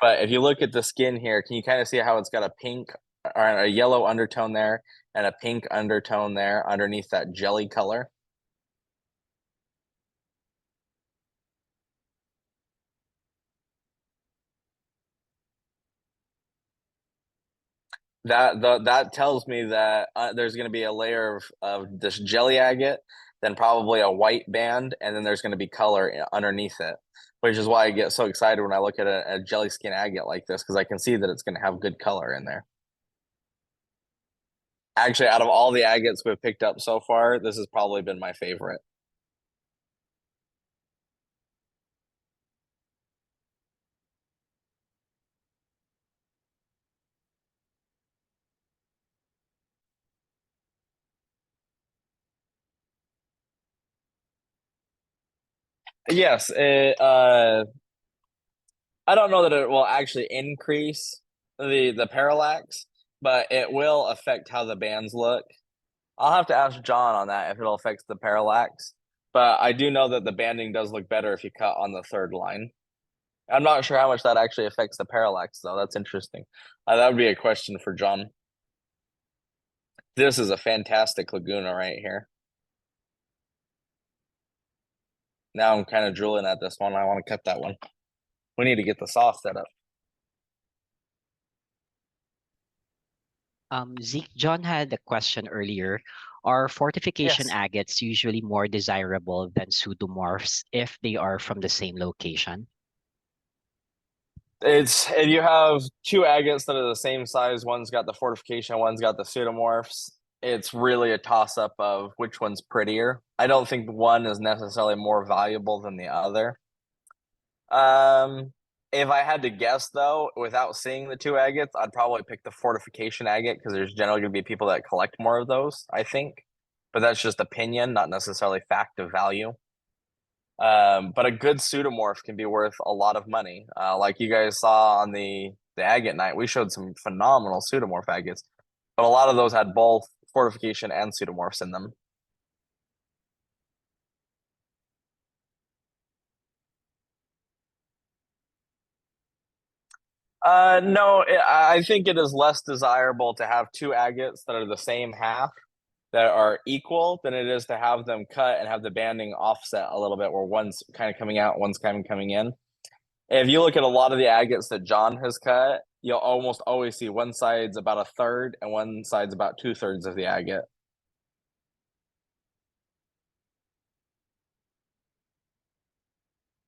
But if you look at the skin here, can you kind of see how it's got a pink or a yellow undertone there and a pink undertone there underneath that jelly color? That tells me that there's going to be a layer of this jelly agate, then probably a white band, and then there's going to be color underneath it, which is why I get so excited when I look at a jelly skin agate like this, because I can see that it's going to have good color in there. Actually, out of all the agates we've picked up so far, this has probably been my favorite. Yes, I don't know that it will actually increase the parallax, but it will affect how the bands look. I'll have to ask John on that if it'll affect the parallax. But I do know that the banding does look better if you cut on the third line. I'm not sure how much that actually affects the parallax, though. That's interesting. That would be a question for John. This is a fantastic Laguna right here. Now I'm kind of drooling at this one. I want to cut that one. We need to get the saw set up. Zeke, John had a question earlier. Are fortification Yes. agates usually more desirable than pseudomorphs if they are from the same location? It's if you have two agates that are the same size, one's got the fortification, one's got the pseudomorphs. It's really a toss up of which one's prettier. I don't think one is necessarily more valuable than the other. If I had to guess though, without seeing the two agates, I'd probably pick the fortification agate because there's generally going to be people that collect more of those, I think. But that's just opinion, not necessarily fact of value. But a good pseudomorph can be worth a lot of money. Like you guys saw on the agate night, we showed some phenomenal pseudomorph agates, but a lot of those had both fortification and pseudomorphs in them. No, I think it is less desirable to have two agates that are the same half that are equal than it is to have them cut and have the banding offset a little bit where one's kind of coming out, one's kind of coming in. If you look at a lot of the agates that John has cut, you'll almost always see one side's about a third and one side's about 2/3 of the agate.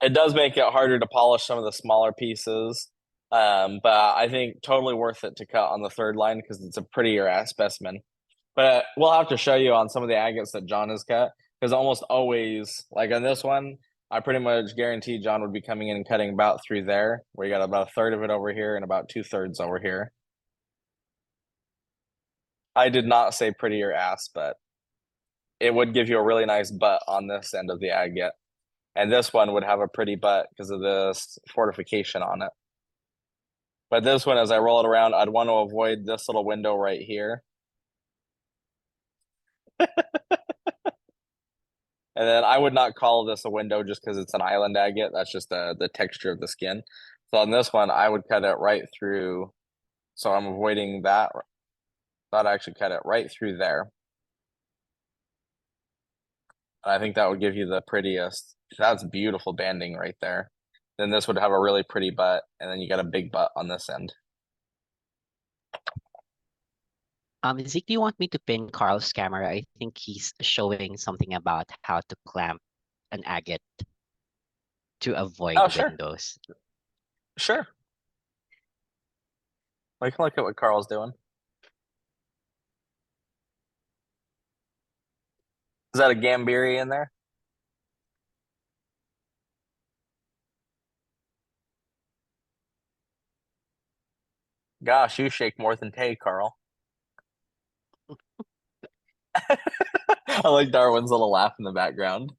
It does make it harder to polish some of the smaller pieces. But I think totally worth it to cut on the third line because it's a prettier ass specimen. But we'll have to show you on some of the agates that John has cut because almost always, like on this one, I pretty much guarantee John would be coming in and cutting about through there, where you got about a third of it over here and about 2/3 over here. I did not say prettier ass, but it would give you a really nice butt on this end of the agate. And this one would have a pretty butt because of this fortification on it. But this one, as I roll it around, I'd want to avoid this little window right here. And then I would not call this a window just because it's an island agate. That's just the texture of the skin. So on this one, I would cut it right through. So I'm avoiding that. I'd actually cut it right through there. And I think that would give you the prettiest. That's beautiful banding right there. Then this would have a really pretty butt, and then you got a big butt on this end. Zeke, do you want me to pin Carl's camera? I think he's showing something about how to clamp an agate to avoid Oh, sure. windows. Sure. We can look at what Carl's doing. Is that a Gambiri in there? Gosh, you shake more than Tay, Carl. I like Darwin's little laugh in the background.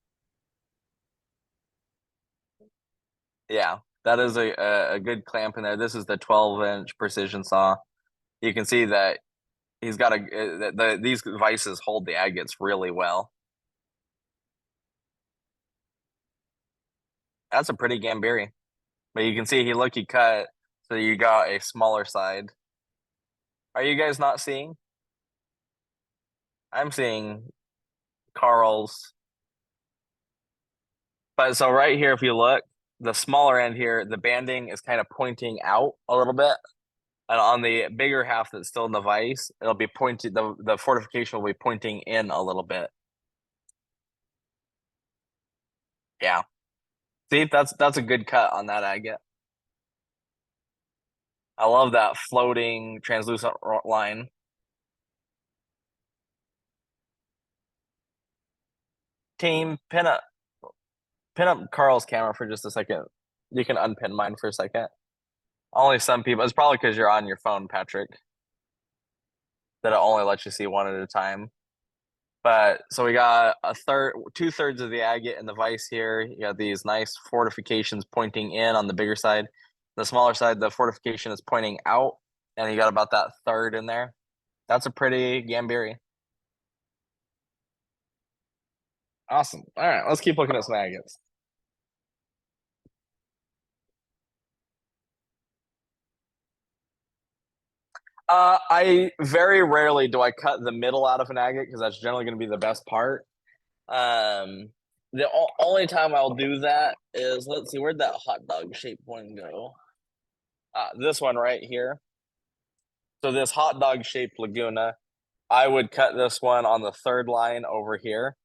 Yeah. That is a good clamp in there. This is the 12-inch precision saw. You can see that he's got these vices hold the agates really well. That's a pretty Gambiri. But you can see he cut, so you got a smaller side. Are you guys not seeing? I'm seeing Carl's. But so right here, if you look, the smaller end here, the banding is kind of pointing out a little bit. And on the bigger half that's still in the vise, it'll be pointed, the fortification will be pointing in a little bit. Yeah. See, that's a good cut on that agate. I love that floating translucent line. Team, pin up Carl's camera for just a second. You can unpin mine for a second. Only some people. It's probably because you're on your phone, Patrick, that it only lets you see one at a time. But so we got 2/3 of the agate in the vise here. You got these nice fortifications pointing in on the bigger side. The smaller side, the fortification is pointing out, and you got about that third in there. That's a pretty Gambiri. Awesome. All right, let's keep looking at some agates. I very rarely do I cut the middle out of an agate because that's generally going to be the best part. The only time I'll do that is, let's see, where'd that hot dog shaped one go? This one right here. So this hot dog shaped Laguna, I would cut this one on the third line over here.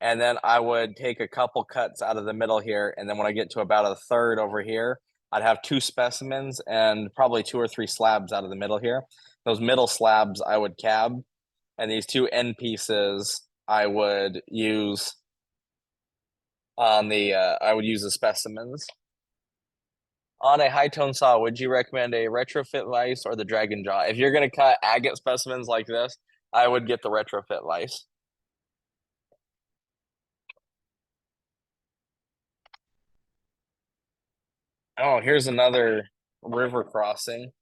And then I would take a couple cuts out of the middle here. And then when I get to about a third over here, I'd have 2 specimens and probably 2 or 3 slabs out of the middle here. Those middle slabs I would cab. And these 2 end pieces I would use on the I would use the specimens. On a high tone saw, would you recommend a retrofit vise or the Dragon Jaw? If you're gonna cut agate specimens like this, I would get the retrofit vise. Oh, here's another river crossing.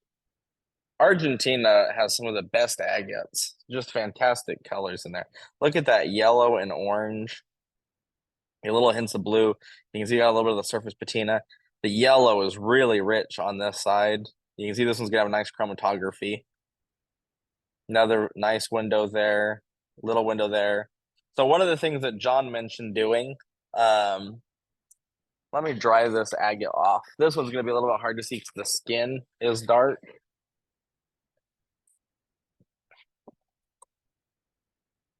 Argentina has some of the best agates, just fantastic colors in there. Look at that yellow and orange, a little hints of blue. You can see got a little bit of the surface patina. The yellow is really rich on this side. You can see this one's gonna have a nice chromatography. Another nice window there, little window there. So one of the things that John mentioned doing, let me dry this agate off. This one's gonna be a little bit hard to see because the skin is dark.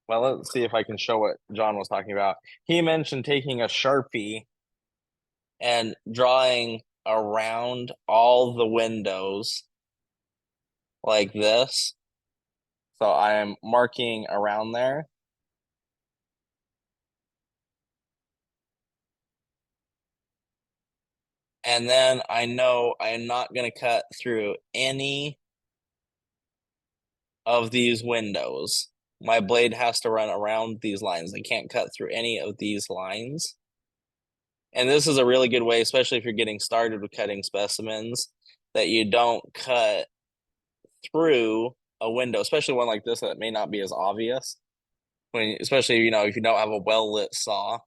Well, let's see if I can show what John was talking about. He mentioned taking a Sharpie and drawing around all the windows like this. So I am marking around there. And then I know I am not going to cut through any of these windows. My blade has to run around these lines. I can't cut through any of these lines. And this is a really good way, especially if you're getting started with cutting specimens, that you don't cut through a window, especially one like this that may not be as obvious. Especially, if you don't have a well-lit saw.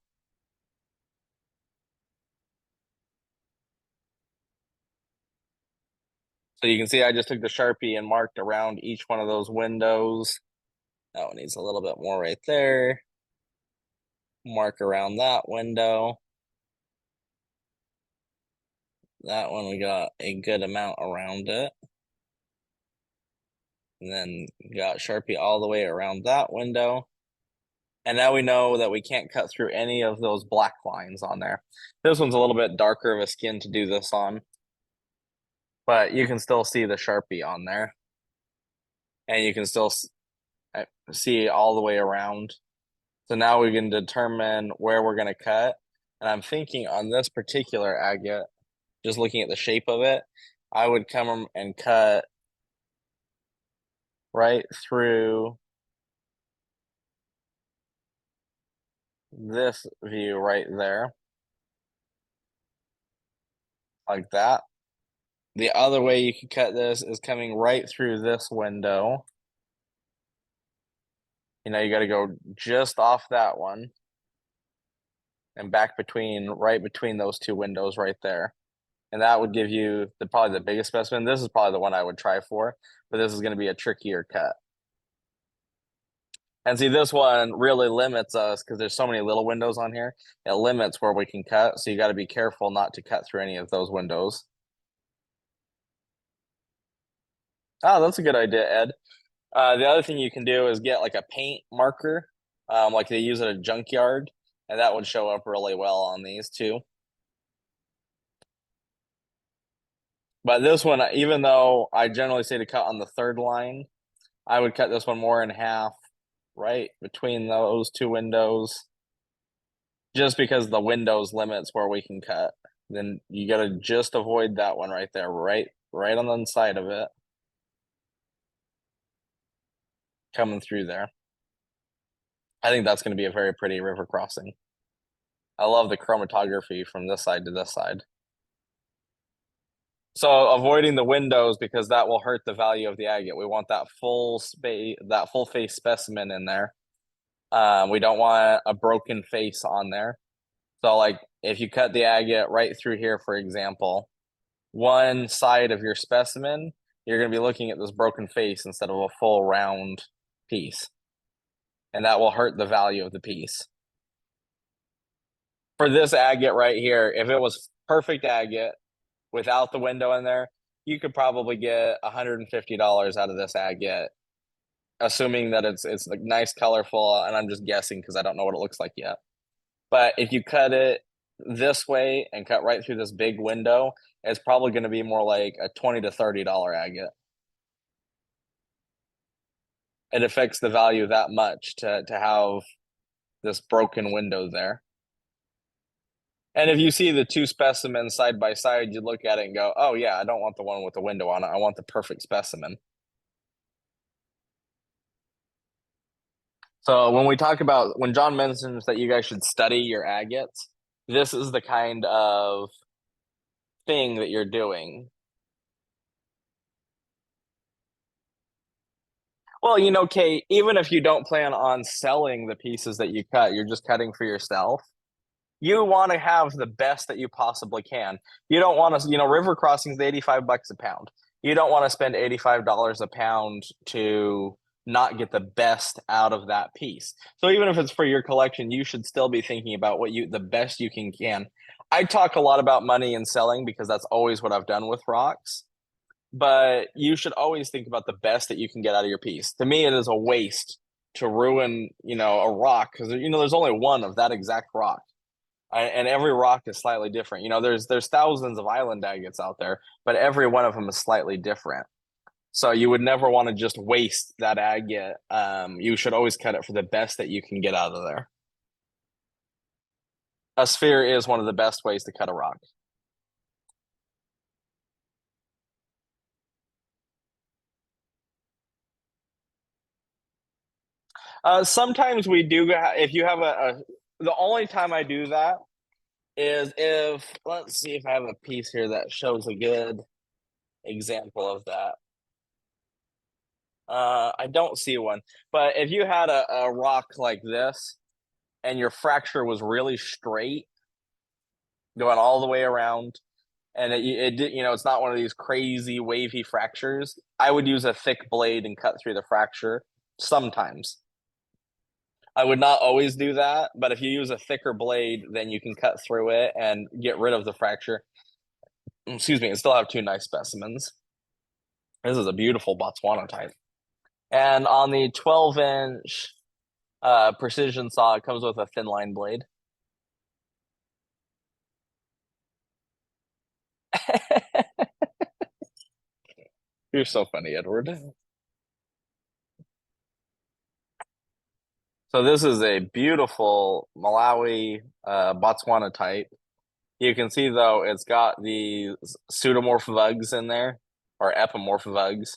So you can see I just took the Sharpie and marked around each one of those windows. That one needs a little bit more right there. Mark around that window. That one we got a good amount around it. And then got Sharpie all the way around that window. And now we know that we can't cut through any of those black lines on there. This one's a little bit darker of a skin to do this on. But you can still see the Sharpie on there. And you can still see all the way around. So now we can determine where we're going to cut. And I'm thinking on this particular agate, just looking at the shape of it, I would come and cut right through this view right there. like that. The other way you can cut this is coming right through this window. You know, you got to go just off that one and back between, right between those two windows right there. And that would give you probably the biggest specimen. This is probably the one I would try for, but this is going to be a trickier cut. And see, this one really limits us because there's so many little windows on here. It limits where we can cut. So you got to be careful not to cut through any of those windows. Oh, that's a good idea, Ed. The other thing you can do is get like a paint marker, like they use at a junkyard, and that would show up really well on these too. But this one, even though I generally say to cut on the third line, I would cut this one more in half, right between those two windows, just because the windows limits where we can cut. Then you got to just avoid that one right there, right on the inside of it, coming through there. I think that's going to be a very pretty river crossing. I love the chromatography from this side to this side. So avoiding the windows because that will hurt the value of the agate. We want that full space, that full face specimen in there. We don't want a broken face on there. So like if you cut the agate right through here, for example, one side of your specimen, you're going to be looking at this broken face instead of a full round piece. And that will hurt the value of the piece. For this agate right here, if it was perfect agate without the window in there, you could probably get $150 out of this agate, assuming that it's like nice, colorful, and I'm just guessing because I don't know what it looks like yet. But if you cut it this way and cut right through this big window, it's probably going to be more like a $20 to $30 agate. It affects the value that much to have this broken window there. And if you see the two specimens side by side, you look at it and go, oh yeah, I don't want the one with the window on it. I want the perfect specimen. So when John mentions that you guys should study your agates, this is the kind of thing that you're doing. Well, you know, Kate, even if you don't plan on selling the pieces that you cut, you're just cutting for yourself. You want to have the best that you possibly can. You don't want to, river crossings, $85 a pound. You don't want to spend $85 a pound to not get the best out of that piece. So even if it's for your collection, you should still be thinking about the best you can. I talk a lot about money and selling because that's always what I've done with rocks. But you should always think about the best that you can get out of your piece. To me, it is a waste to ruin, a rock because there's only one of that exact rock. And every rock is slightly different. There's thousands of island agates out there, but every one of them is slightly different. So you would never want to just waste that agate. You should always cut it for the best that you can get out of there. A sphere is one of the best ways to cut a rock. Sometimes we do. If you have the only time I do that is let's see if I have a piece here that shows a good example of that. I don't see one, but if you had a rock like this and your fracture was really straight, going all the way around, and it's not one of these crazy wavy fractures, I would use a thick blade and cut through the fracture sometimes. I would not always do that, but if you use a thicker blade, then you can cut through it and get rid of the fracture. Excuse me, and still have two nice specimens. This is a beautiful Botswana type. And on the 12-inch precision saw, it comes with a thin line blade. You're so funny, Edward. So this is a beautiful Malawi Botswana type. You can see though it's got the pseudomorph vugs in there, or epimorph vugs,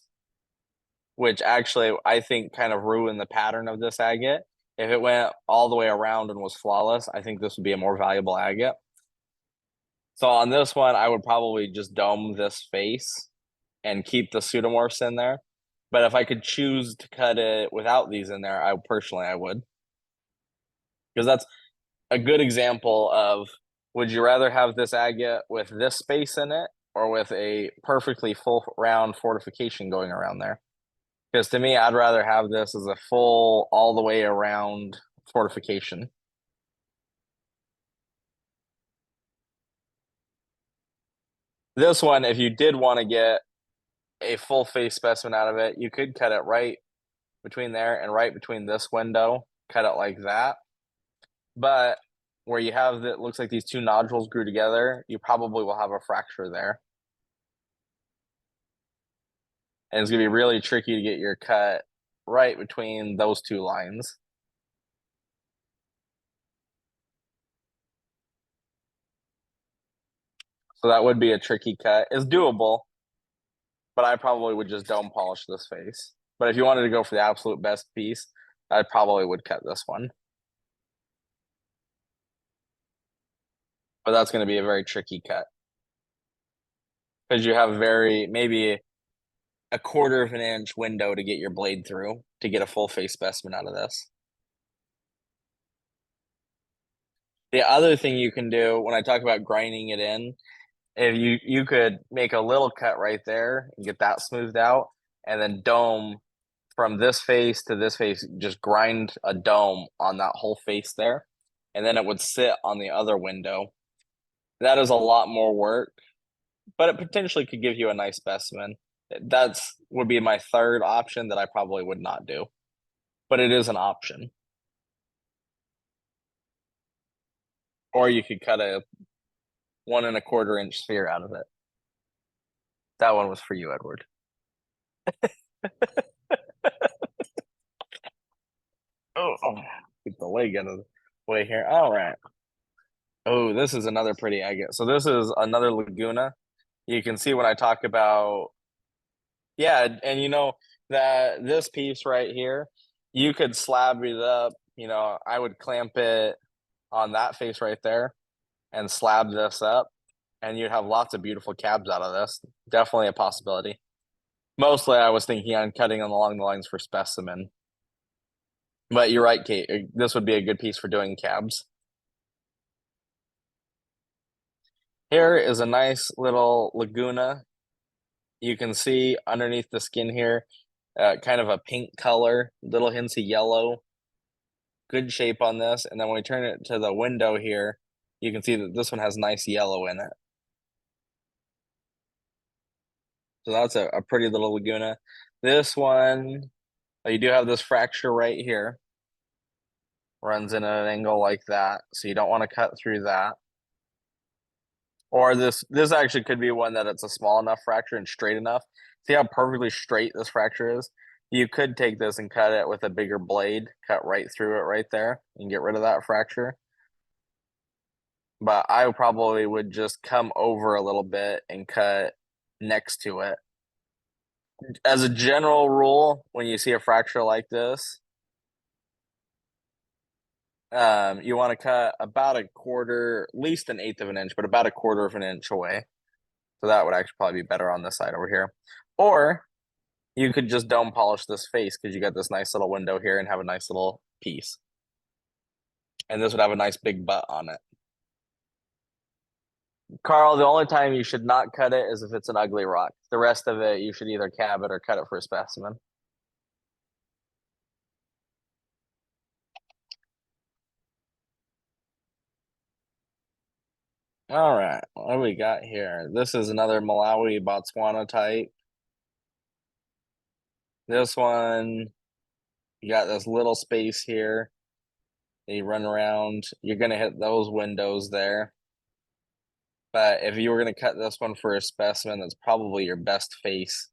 which actually I think kind of ruin the pattern of this agate. If it went all the way around and was flawless, I think this would be a more valuable agate. So on this one, I would probably just dome this face and keep the pseudomorphs in there. But if I could choose to cut it without these in there, I would. Because that's a good example of, would you rather have this agate with this space in it or with a perfectly full round fortification going around there? Because to me, I'd rather have this as a full all the way around fortification. This one, if you did want to get a full face specimen out of it, you could cut it right between there and right between this window, cut it like that. But where you have that looks like these two nodules grew together, you probably will have a fracture there. And it's gonna be really tricky to get your cut right between those two lines. So that would be a tricky cut. It's doable, but I probably would just dome polish this face. But if you wanted to go for the absolute best piece, I probably would cut this one. But that's going to be a very tricky cut. Because you have maybe a quarter of an inch window to get your blade through to get a full face specimen out of this. The other thing you can do when I talk about grinding it in, if you could make a little cut right there and get that smoothed out, and then dome from this face to this face, just grind a dome on that whole face there, and then it would sit on the other window. That is a lot more work, but it potentially could give you a nice specimen. That's would be my third option that I probably would not do, but it is an option. Or you could cut a 1 1/4 inch sphere out of it. That one was for you, Edward. Oh, get the leg out of the way here. All right. Oh, this is another pretty agate. So this is another Laguna. You can see when I talk about, yeah, and you know that this piece right here, you could slab it up. You know, I would clamp it on that face right there and slab this up, and you'd have lots of beautiful cabs out of this. Definitely a possibility. Mostly, I was thinking on cutting along the lines for specimen. But you're right, Kate. This would be a good piece for doing cabs. Here is a nice little Laguna. You can see underneath the skin here, kind of a pink color, little hints of yellow. Good shape on this. And then when we turn it to the window here, you can see that this one has nice yellow in it. So that's a pretty little Laguna. This one, you do have this fracture right here. Runs in at an angle like that. So you don't want to cut through that. Or this actually could be one that it's a small enough fracture and straight enough. See how perfectly straight this fracture is? You could take this and cut it with a bigger blade, cut right through it right there and get rid of that fracture. But I probably would just come over a little bit and cut next to it. As a general rule, when you see a fracture like this, you want to cut about a quarter, at least an eighth of an inch, but about a quarter of an inch away. So that would actually probably be better on this side over here. Or you could just dome polish this face because you got this nice little window here and have a nice little piece. And this would have a nice big butt on it. Carl, the only time you should not cut it is if it's an ugly rock. The rest of it, you should either cab it or cut it for a specimen. All right, what do we got here? This is another Malawi Botswana type. This one, you got this little space here. You run around, you're gonna hit those windows there. But if you were gonna cut this one for a specimen, that's probably your best face,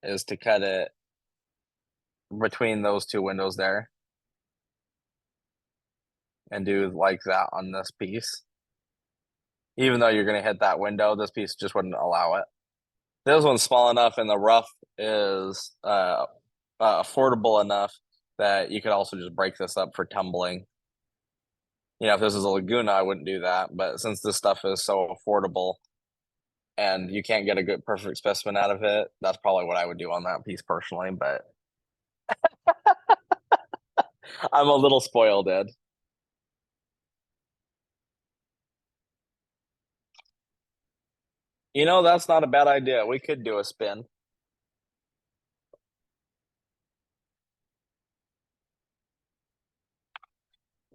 is to cut it between those two windows there. And do like that on this piece. Even though you're gonna hit that window, this piece just wouldn't allow it. This one's small enough and the rough is affordable enough that you could also just break this up for tumbling. You know, if this is a Laguna, I wouldn't do that. But since this stuff is so affordable and you can't get a good perfect specimen out of it, that's probably what I would do on that piece personally. But I'm a little spoiled, Ed. You know, that's not a bad idea. We could do a spin.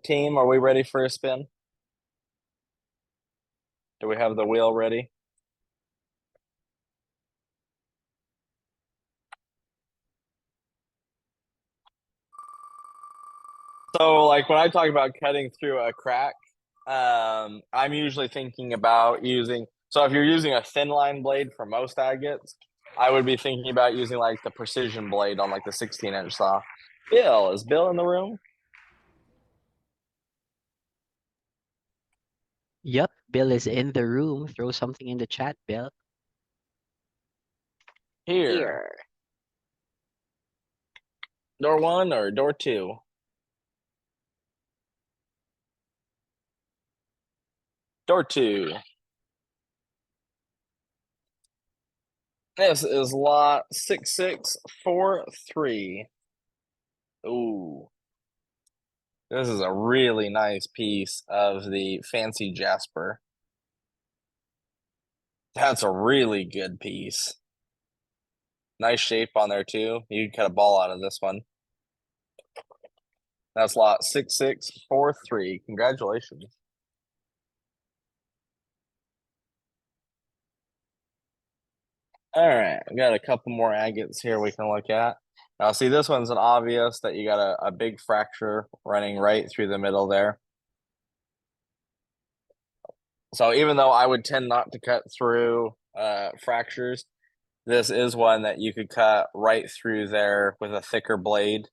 Team, are we ready for a spin? Do we have the wheel ready? So, like when I talk about cutting through a crack, I'm usually thinking about using. So, if you're using a thin line blade for most agates, I would be thinking about using like the precision blade on like the 16-inch saw. Bill, is Bill in the room? Yep, Bill is in the room. Throw something in the chat, Bill. Here. Door 1 or door 2? Door 2. This is lot 6643. Ooh. This is a really nice piece of the fancy jasper. That's a really good piece. Nice shape on there too. You can cut a ball out of this one. That's lot 6643. Congratulations. All right, we got a couple more agates here we can look at. Now, see, this one's an obvious that you got a big fracture running right through the middle there. So even though I would tend not to cut through fractures, this is one that you could cut right through there with a thicker blade.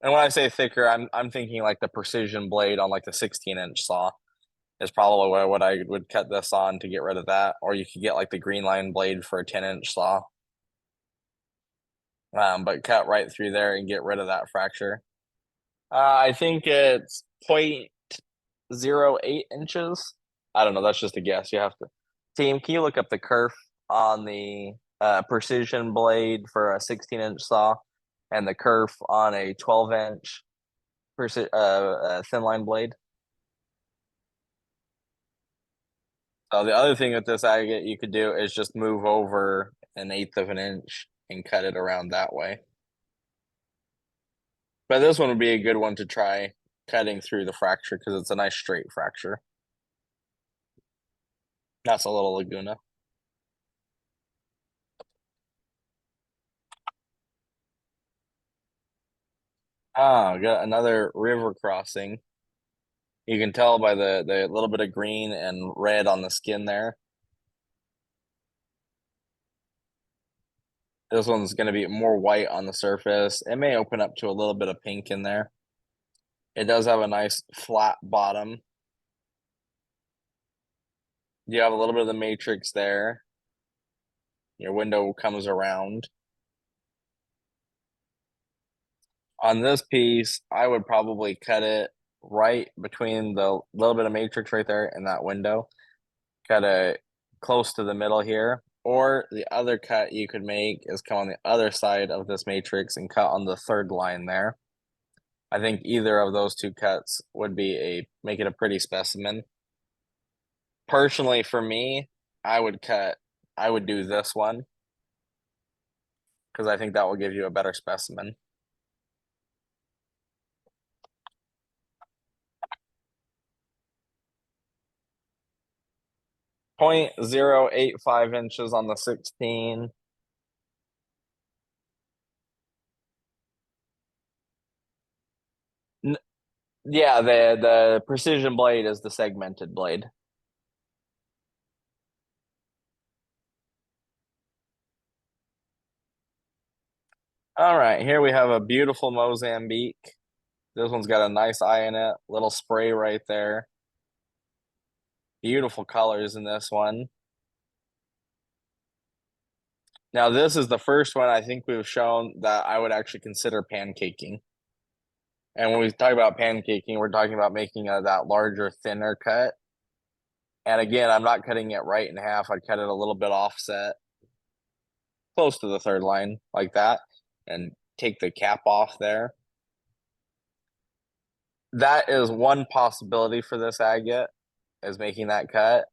And when I say thicker, I'm thinking like the precision blade on like the 16-inch saw is probably what I would cut this on to get rid of that. Or you could get like the green line blade for a 10-inch saw. But cut right through there and get rid of that fracture. I think it's 0.08 inches. I don't know. That's just a guess. You have to. Team, can you look up the kerf on the precision blade for a 16-inch saw and the kerf on a 12-inch thin line blade? So the other thing with this agate you could do is just move over 1/8 of an inch and cut it around that way. But this one would be a good one to try cutting through the fracture because it's a nice straight fracture. That's a little Laguna. Ah, got another river crossing. You can tell by the little bit of green and red on the skin there. This one's going to be more white on the surface. It may open up to a little bit of pink in there. It does have a nice flat bottom. You have a little bit of the matrix there. Your window comes around. On this piece, I would probably cut it right between the little bit of matrix right there and that window. Cut it close to the middle here. Or the other cut you could make is come on the other side of this matrix and cut on the third line there. I think either of those two cuts would be make it a pretty specimen. Personally, for me, I would do this one because I think that will give you a better specimen. 0.085 inches on the 16. Yeah, the precision blade is the segmented blade. All right, here we have a beautiful Mozambique. This one's got a nice eye in it, little spray right there. Beautiful colors in this one. Now, this is the first one I think we've shown that I would actually consider pancaking. And when we talk about pancaking, we're talking about making that larger, thinner cut. And again, I'm not cutting it right in half. I'd cut it a little bit offset, close to the third line, like that, and take the cap off there. That is one possibility for this agate, is making that cut.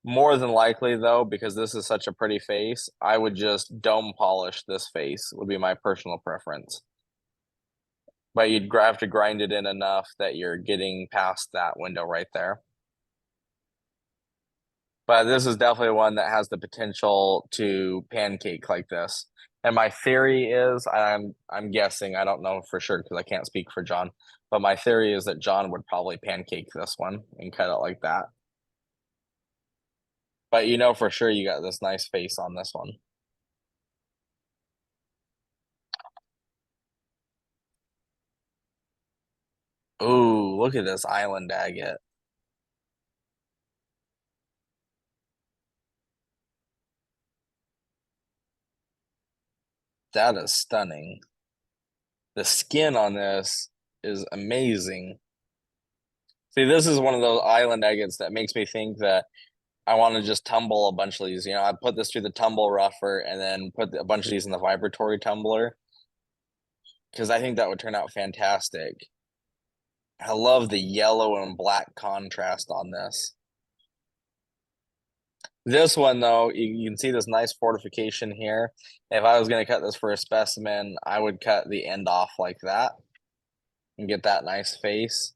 More than likely, though, because this is such a pretty face, I would just dome polish this face, would be my personal preference. But you'd have to grind it in enough that you're getting past that window right there. But this is definitely one that has the potential to pancake like this. And my theory is, I'm guessing, I don't know for sure because I can't speak for John, but my theory is that John would probably pancake this one and cut it like that. But you know for sure you got this nice face on this one. Ooh, look at this island agate. That is stunning. The skin on this is amazing. See, this is one of those island agates that makes me think that I want to just tumble a bunch of these. You know, I put this through the tumble rougher and then put a bunch of these in the vibratory tumbler because I think that would turn out fantastic. I love the yellow and black contrast on this. This one, though, you can see this nice fortification here. If I was going to cut this for a specimen, I would cut the end off like that and get that nice face.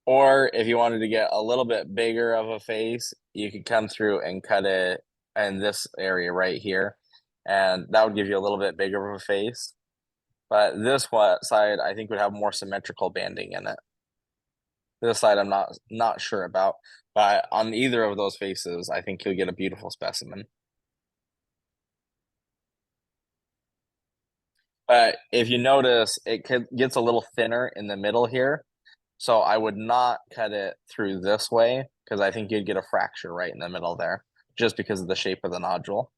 Or if you wanted to get a little bit bigger of a face, you could come through and cut it in this area right here. And that would give you a little bit bigger of a face. But this one side, I think, would have more symmetrical banding in it. This side, I'm not sure about. But on either of those faces, I think you'll get a beautiful specimen. But if you notice, gets a little thinner in the middle here. So I would not cut it through this way because I think you'd get a fracture right in the middle there just because of the shape of the nodule.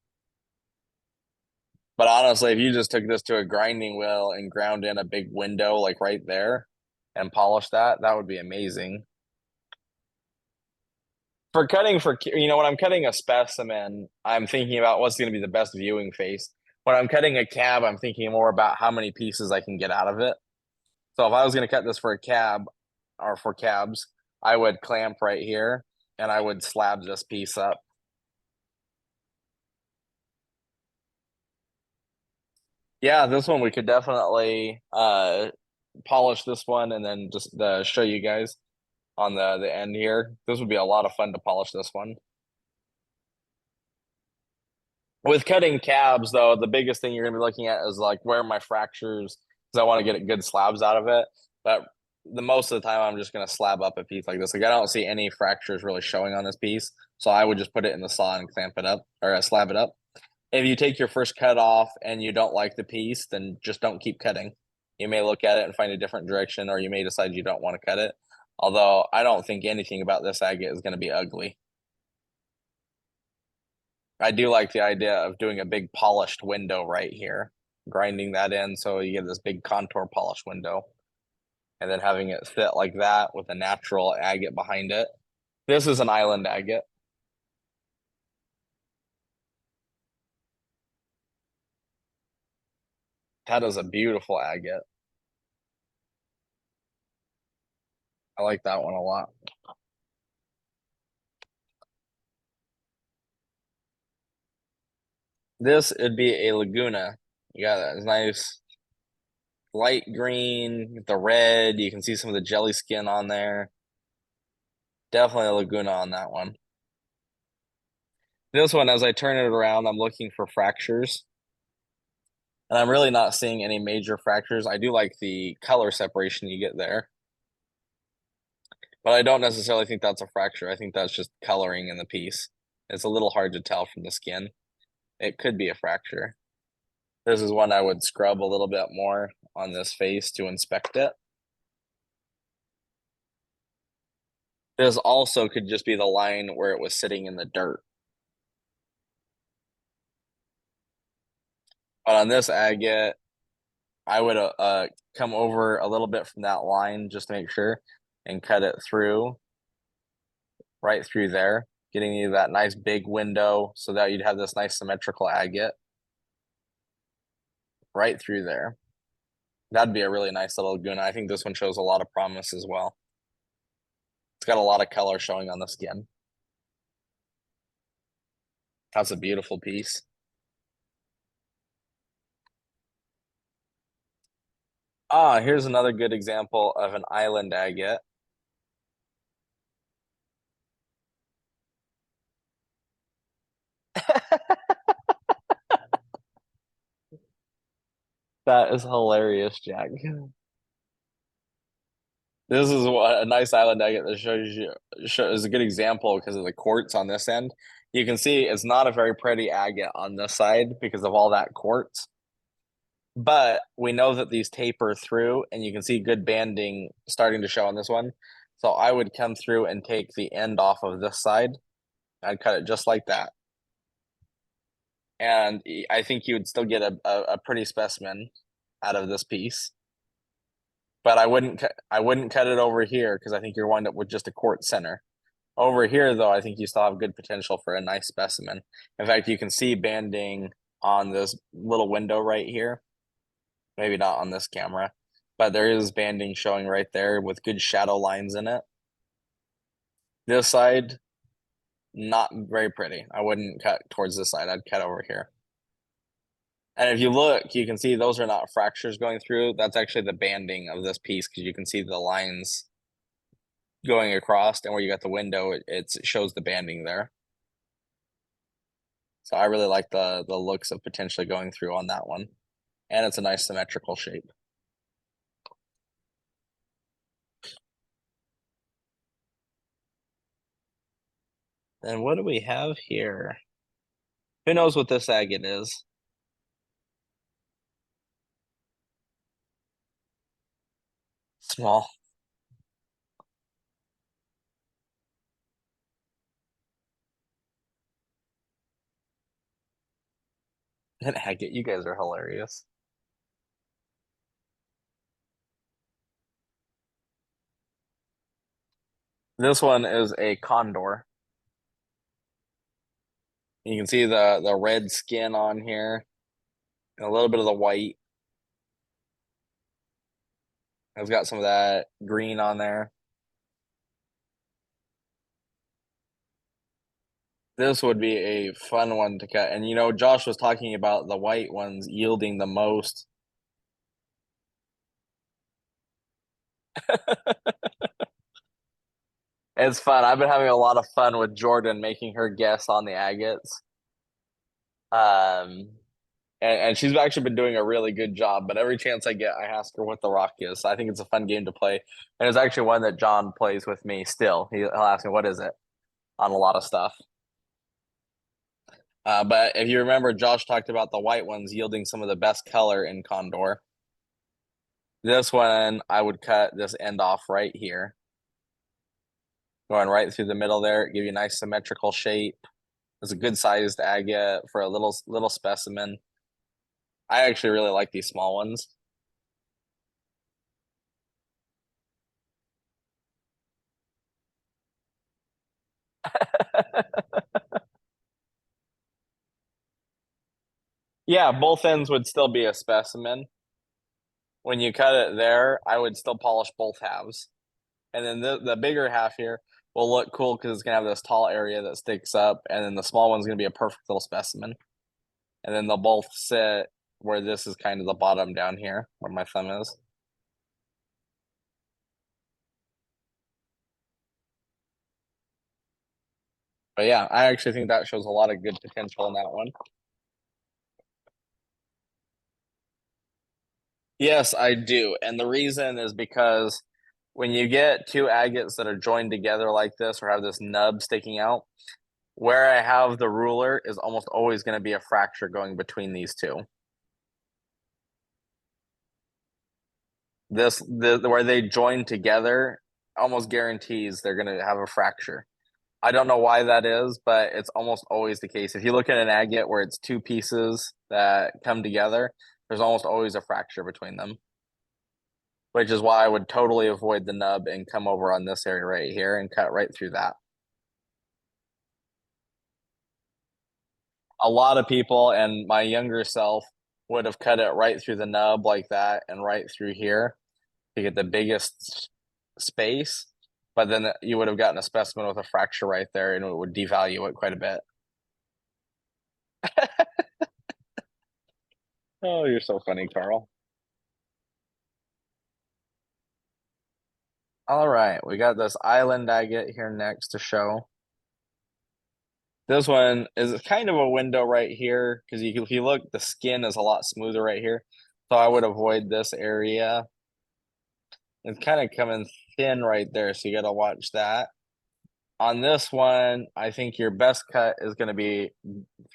But honestly, if you just took this to a grinding wheel and ground in a big window like right there and polished that, that would be amazing. For cutting when I'm cutting a specimen, I'm thinking about what's going to be the best viewing face. When I'm cutting a cab, I'm thinking more about how many pieces I can get out of it. So if I was going to cut this for a cab or for cabs, I would clamp right here and I would slab this piece up. Yeah, this one we could definitely polish this one and then just show you guys on the end here. This would be a lot of fun to polish this one. With cutting cabs, though, the biggest thing you're going to be looking at is like where are my fractures because I want to get good slabs out of it. But the most of the time, I'm just going to slab up a piece like this. Like I don't see any fractures really showing on this piece, so I would just put it in the saw and clamp it up or slab it up. If you take your first cut off and you don't like the piece, then just don't keep cutting. You may look at it and find a different direction, or you may decide you don't want to cut it. Although I don't think anything about this agate is going to be ugly. I do like the idea of doing a big polished window right here, grinding that in so you get this big contour polished window, and then having it fit like that with a natural agate behind it. This is an island agate. That is a beautiful agate. I like that one a lot. This would be a Laguna. You got that nice light green with the red. You can see some of the jelly skin on there. Definitely a Laguna on that one. This one, as I turn it around, I'm looking for fractures. And I'm really not seeing any major fractures. I do like the color separation you get there. But I don't necessarily think that's a fracture. I think that's just coloring in the piece. It's a little hard to tell from the skin. It could be a fracture. This is one I would scrub a little bit more on this face to inspect it. This also could just be the line where it was sitting in the dirt. But on this agate, I would come over a little bit from that line just to make sure and cut it through, right through there, getting you that nice big window so that you'd have this nice symmetrical agate right through there. That'd be a really nice little Laguna. I think this one shows a lot of promise as well. It's got a lot of color showing on the skin. That's a beautiful piece. Ah, here's another good example of an island agate. That is hilarious, Jack. This is what a nice island agate that shows a good example because of the quartz on this end. You can see it's not a very pretty agate on this side because of all that quartz. But we know that these taper through, and you can see good banding starting to show on this one. So I would come through and take the end off of this side. I'd cut it just like that. And I think you would still get a pretty specimen out of this piece. But I wouldn't cut it over here because I think you're wind up with just a quartz center. Over here, though, I think you still have good potential for a nice specimen. In fact, you can see banding on this little window right here. Maybe not on this camera, but there is banding showing right there with good shadow lines in it. This side, not very pretty. I wouldn't cut towards this side. I'd cut over here. And if you look, you can see those are not fractures going through. That's actually the banding of this piece because you can see the lines going across, and where you got the window, it shows the banding there. So I really like the looks of potentially going through on that one. And it's a nice symmetrical shape. And what do we have here? Who knows what this agate is? Small. An agate, you guys are hilarious. This one is a condor. You can see the red skin on here, and a little bit of the white. It's got some of that green on there. This would be a fun one to cut. And Josh was talking about the white ones yielding the most. It's fun. I've been having a lot of fun with Jordan making her guess on the agates. And she's actually been doing a really good job, but every chance I get, I ask her what the rock is. So I think it's a fun game to play. And it's actually one that John plays with me still. He'll ask me, what is it? On a lot of stuff. But if you remember, Josh talked about the white ones yielding some of the best color in Condor. This one, I would cut this end off right here. Going right through the middle there, give you a nice symmetrical shape. It's a good sized agate for a little specimen. I actually really like these small ones. Yeah, both ends would still be a specimen. When you cut it there, I would still polish both halves. And then the bigger half here will look cool because it's gonna have this tall area that sticks up, and then the small one's gonna be a perfect little specimen. And then they'll both sit where this is kind of the bottom down here, where my thumb is. But yeah, I actually think that shows a lot of good potential in that one. Yes, I do. And the reason is because when you get two agates that are joined together like this or have this nub sticking out, where I have the ruler is almost always going to be a fracture going between these two. Where they join together almost guarantees they're going to have a fracture. I don't know why that is, but it's almost always the case. If you look at an agate where it's two pieces that come together, There's almost always a fracture between them. Which is why I would totally avoid the nub and come over on this area right here and cut right through that. A lot of people and my younger self would have cut it right through the nub like that and right through here to get the biggest space. But then you would have gotten a specimen with a fracture right there and it would devalue it quite a bit. Oh, you're so funny, Carl. All right, we got this island agate here next to show. This one is kind of a window right here because if you look, the skin is a lot smoother right here. So I would avoid this area. It's kind of coming thin right there, so you got to watch that. On this one, I think your best cut is going to be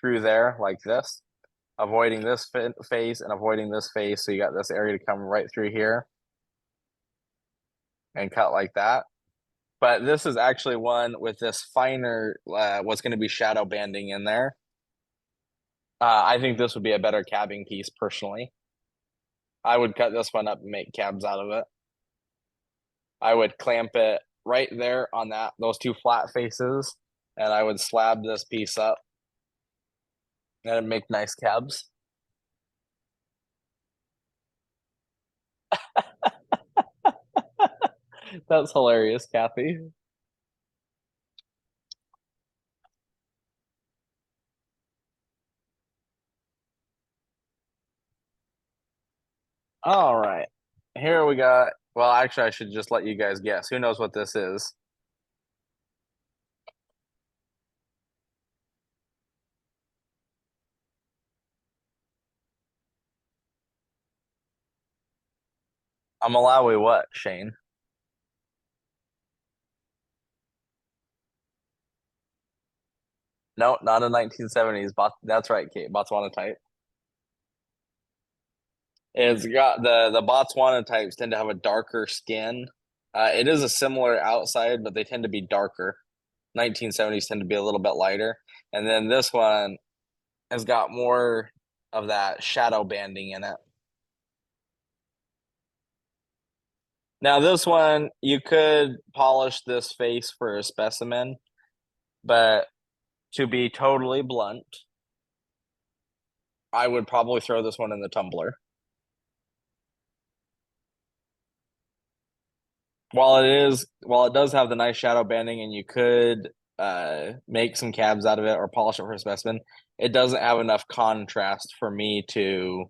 through there like this, avoiding this face and avoiding this face. So you got this area to come right through here and cut like that. But this is actually one with this finer, what's going to be shadow banding in there. I think this would be a better cabbing piece personally. I would cut this one up and make cabs out of it. I would clamp it right there on those two flat faces, and I would slab this piece up and make nice cabs. That's hilarious, Kathy. All right. Here we got, well, actually, I should just let you guys guess. Who knows what this is? I'm Malawi what, Shane? No, not a 1970s. That's right, Kate. Botswana type. It's got the Botswana types tend to have a darker skin. It is a similar outside, but they tend to be darker. 1970s tend to be a little bit lighter. And then this one has got more of that shadow banding in it. Now, this one, you could polish this face for a specimen, but to be totally blunt, I would probably throw this one in the tumbler. While it does have the nice shadow banding and you could make some cabs out of it or polish it for a specimen, it doesn't have enough contrast for me to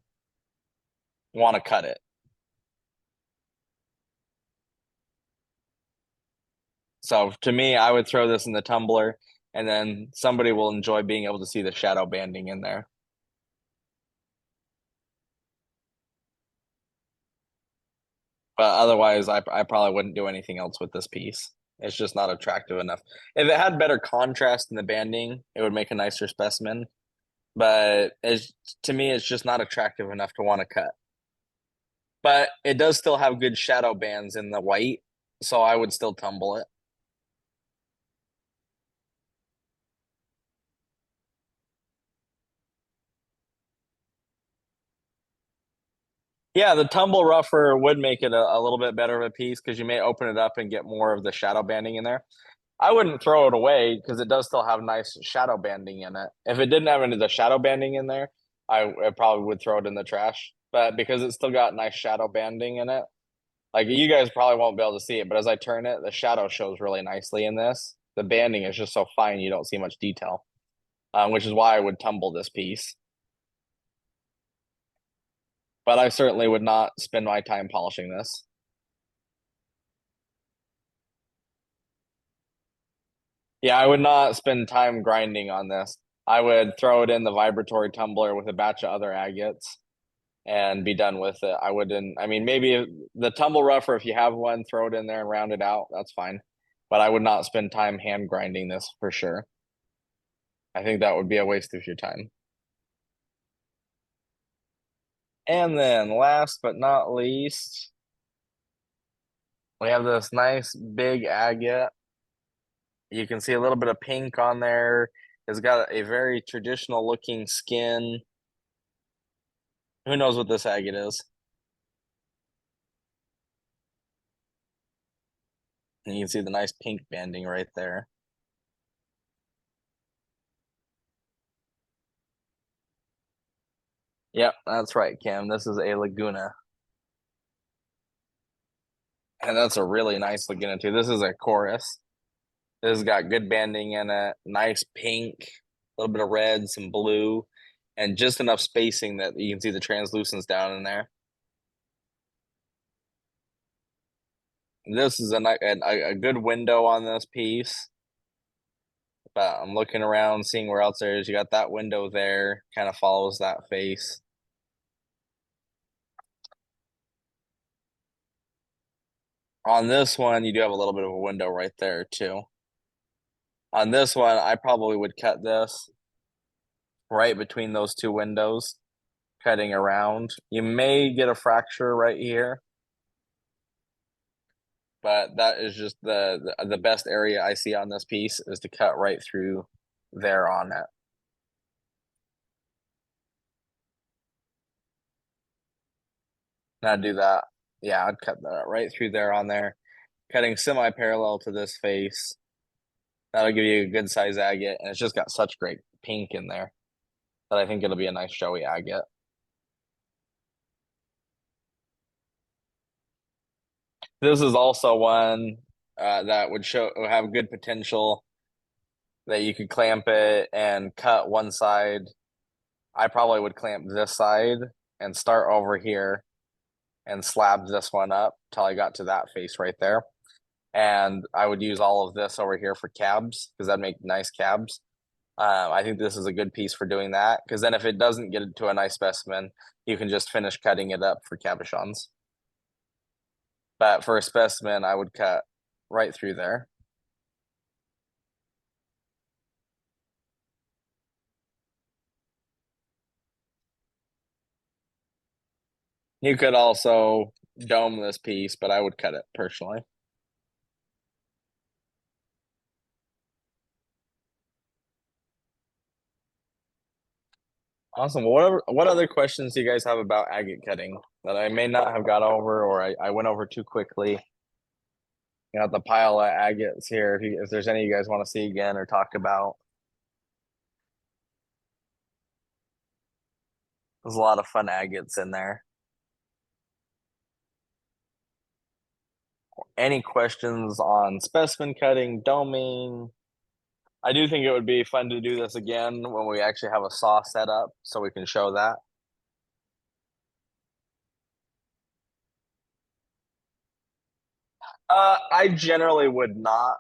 want to cut it. So to me, I would throw this in the tumbler and then somebody will enjoy being able to see the shadow banding in there. But otherwise, I probably wouldn't do anything else with this piece. It's just not attractive enough. If it had better contrast in the banding, it would make a nicer specimen. But to me, it's just not attractive enough to want to cut. But it does still have good shadow bands in the white, so I would still tumble it. Yeah, the tumble rougher would make it a little bit better of a piece because you may open it up and get more of the shadow banding in there. I wouldn't throw it away because it does still have nice shadow banding in it. If it didn't have any of the shadow banding in there, I probably would throw it in the trash. But because it's still got nice shadow banding in it, like you guys probably won't be able to see it, but as I turn it, the shadow shows really nicely in this. The banding is just so fine you don't see much detail, which is why I would tumble this piece. But I certainly would not spend my time polishing this. Yeah, I would not spend time grinding on this. I would throw it in the vibratory tumbler with a batch of other agates and be done with it. I wouldn't, I mean, maybe the tumble rougher, if you have one, throw it in there and round it out. That's fine. But I would not spend time hand grinding this for sure. I think that would be a waste of your time. And then last but not least, we have this nice big agate. You can see a little bit of pink on there. It's got a very traditional looking skin. Who knows what this agate is? And you can see the nice pink banding right there. Yep, that's right, Kim. This is a Laguna. And that's a really nice Laguna too. This is a chorus. This has got good banding in it, nice pink, a little bit of red, some blue, and just enough spacing that you can see the translucence down in there. This is a good window on this piece. But I'm looking around, seeing where else there is. You got that window there, kind of follows that face. On this one, you do have a little bit of a window right there too. On this one, I probably would cut this right between those two windows, cutting around. You may get a fracture right here, but that is just the best area I see on this piece is to cut right through there on it. Now do that. Yeah, I'd cut that right through there on there, cutting semi-parallel to this face. That'll give you a good size agate, and it's just got such great pink in there that I think it'll be a nice showy agate. This is also one that would have good potential that you could clamp it and cut one side. I probably would clamp this side and start over here and slab this one up till I got to that face right there. And I would use all of this over here for cabs because that'd make nice cabs. I think this is a good piece for doing that because then if it doesn't get to a nice specimen, you can just finish cutting it up for cabochons. But for a specimen, I would cut right through there. You could also dome this piece, but I would cut it personally. Awesome. What other questions do you guys have about agate cutting that I may not have got over or I went over too quickly? You got the pile of agates here. If there's any you guys want to see again or talk about. There's a lot of fun agates in there. Any questions on specimen cutting, doming? I do think it would be fun to do this again when we actually have a saw set up so we can show that. I generally would not,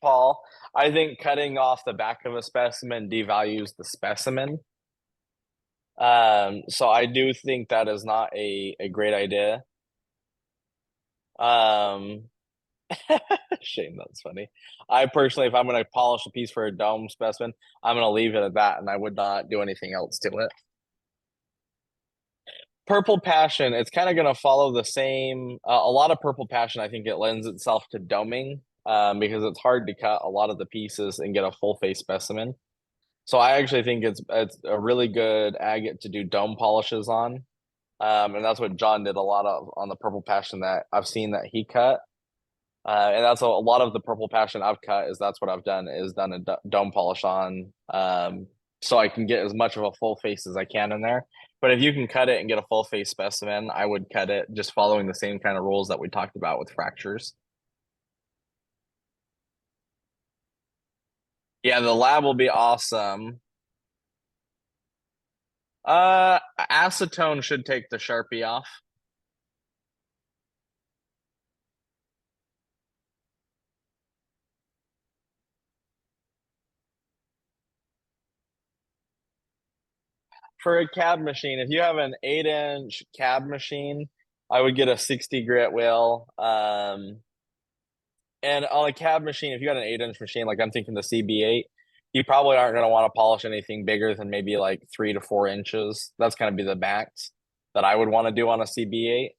Paul. I think cutting off the back of a specimen devalues the specimen. So I do think that is not a great idea. Shame, that's funny. I personally, if I'm going to polish a piece for a dome specimen, I'm going to leave it at that, and I would not do anything else to it. Purple Passion, it's kind of going to follow the same. A lot of Purple Passion, I think it lends itself to doming because it's hard to cut a lot of the pieces and get a full face specimen. So I actually think it's a really good agate to do dome polishes on. And that's what John did a lot of on the Purple Passion that I've seen that he cut. And that's a lot of the Purple Passion I've cut is that's what I've done is done a dome polish on so I can get as much of a full face as I can in there. But if you can cut it and get a full face specimen, I would cut it just following the same kind of rules that we talked about with fractures. Yeah, the lab will be awesome. Acetone should take the Sharpie off. For a cab machine, if you have an 8-inch cab machine, I would get a 60 grit wheel. And on a cab machine, if you got an 8-inch machine, like I'm thinking the CB8, you probably aren't going to want to polish anything bigger than maybe like 3 to 4 inches. That's going to be the max that I would want to do on a CB8.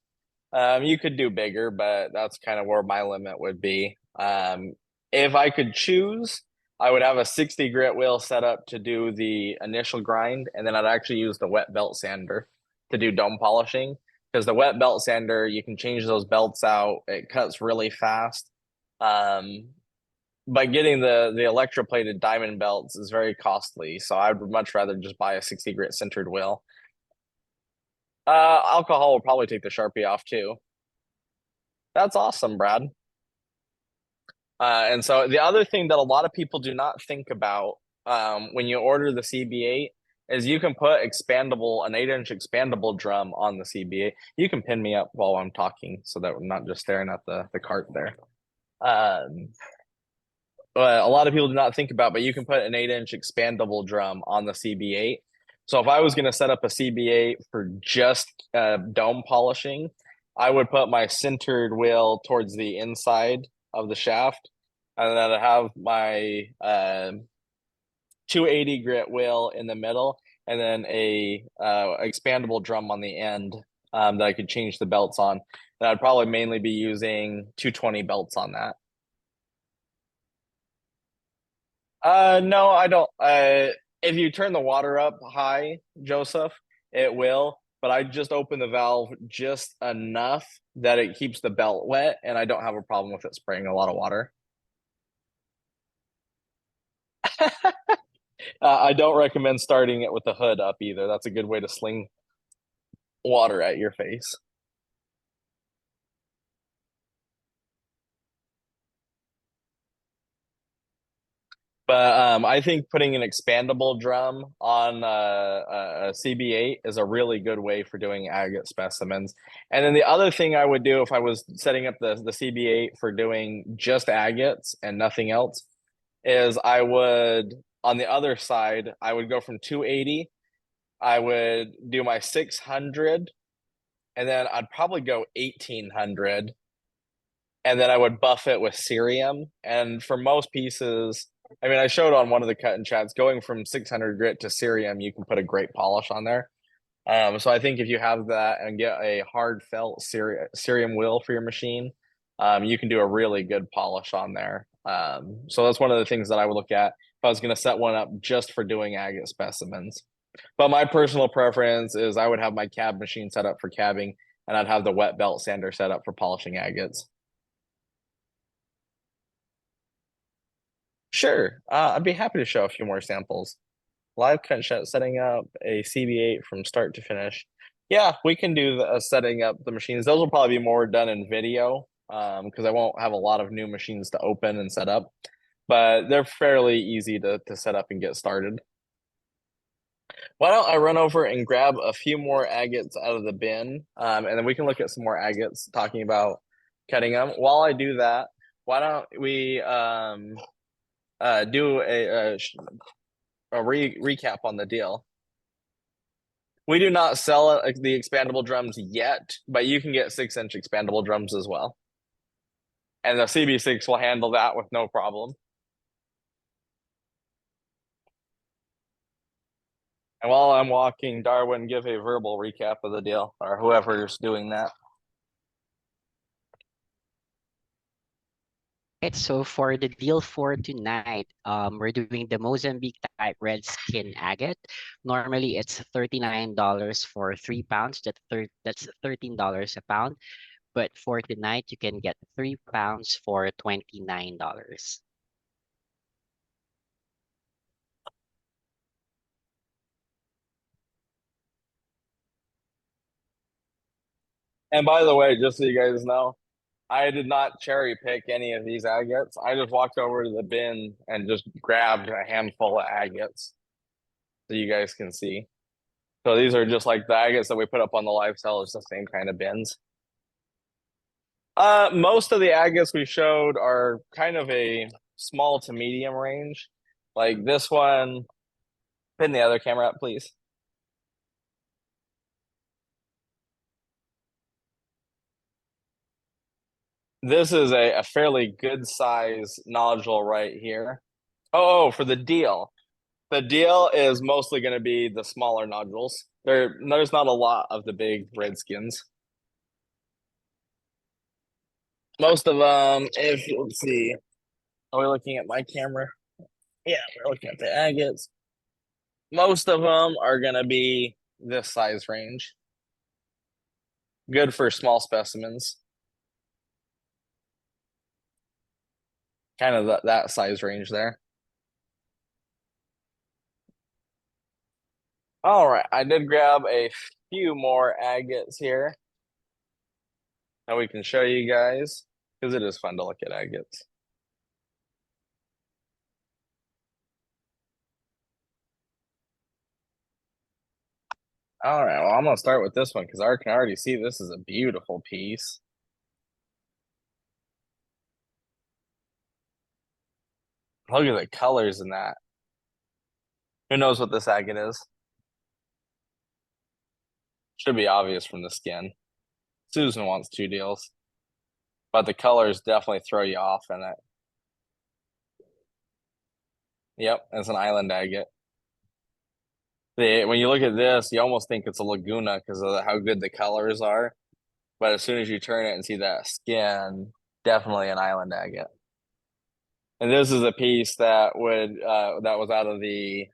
You could do bigger, but that's kind of where my limit would be. If I could choose, I would have a 60 grit wheel set up to do the initial grind, and then I'd actually use the wet belt sander to do dome polishing. Because the wet belt sander, you can change those belts out. It cuts really fast. But getting the electroplated diamond belts is very costly. So I'd much rather just buy a 60 grit sintered wheel. Alcohol will probably take the Sharpie off too. That's awesome, Brad. And so the other thing that a lot of people do not think about when you order the CB8 is you can put an 8-inch expandable drum on the CB8. You can pin me up while I'm talking so that we're not just staring at the cart there. But a lot of people do not think about, but you can put an 8-inch expandable drum on the CB8. So if I was going to set up a CB8 for just dome polishing, I would put my sintered wheel towards the inside of the shaft, and then I'd have my 280 grit wheel in the middle, and then a expandable drum on the end that I could change the belts on. And I'd probably mainly be using 220 belts on that. No, I don't. If you turn the water up high, Joseph, it will. But I just open the valve just enough that it keeps the belt wet, and I don't have a problem with it spraying a lot of water. I don't recommend starting it with the hood up either. That's a good way to sling water at your face. But I think putting an expandable drum on a CB8 is a really good way for doing agate specimens. And then the other thing I would do if I was setting up the CB8 for doing just agates and nothing else is I would, on the other side, I would go from 280. I would do my 600, and then I'd probably go 1800. And then I would buff it with cerium. And for most pieces, I mean, I showed on one of the cut-in chats, going from 600 grit to cerium, you can put a great polish on there. So I think if you have that and get a hard felt cerium wheel for your machine, you can do a really good polish on there. So that's one of the things that I would look at if I was going to set one up just for doing agate specimens. But my personal preference is I would have my cab machine set up for cabbing, and I'd have the wet belt sander set up for polishing agates. Sure. I'd be happy to show a few more samples. Live cut shot setting up a CB8 from start to finish. Yeah, we can do the setting up the machines. Those will probably be more done in video because I won't have a lot of new machines to open and set up. But they're fairly easy to set up and get started. Why don't I run over and grab a few more agates out of the bin, and then we can look at some more agates talking about cutting them. While I do that, why don't we do a recap on the deal. We do not sell the expandable drums yet, but you can get 6-inch expandable drums as well. And the CB6 will handle that with no problem. And while I'm walking, Darwin, give a verbal recap of the deal, or whoever's doing that. Okay, so for the deal for tonight, we're doing the Mozambique type red skin agate. Normally it's $39 for 3 pounds. That's $13 a pound. But for tonight, you can get 3 pounds for $29. And by the way, just so you guys know, I did not cherry pick any of these agates. I just walked over to the bin and just grabbed a handful of agates so you guys can see. So these are just like the agates that we put up on the live sell. It's the same kind of bins. Most of the agates we showed are kind of a small to medium range. Like this one, pin the other camera up, please. This is a fairly good size nodule right here. Oh, for the deal. The deal is mostly going to be the smaller nodules. There's not a lot of the big redskins. Most of them, if let's see, are we looking at my camera? Yeah, we're looking at the agates. Most of them are gonna be this size range. Good for small specimens. Kind of that size range there. All right, I did grab a few more agates here that we can show you guys because it is fun to look at agates. All right, well, I'm gonna start with this one because I can already see this is a beautiful piece. Look at the colors in that. Who knows what this agate is? Should be obvious from the skin. Susan wants 2 deals, but the colors definitely throw you off in it. Yep, it's an island agate. When you look at this, you almost think it's a Laguna because of how good the colors are. But as soon as you turn it and see that skin, definitely an island agate. And this is a piece that was out of the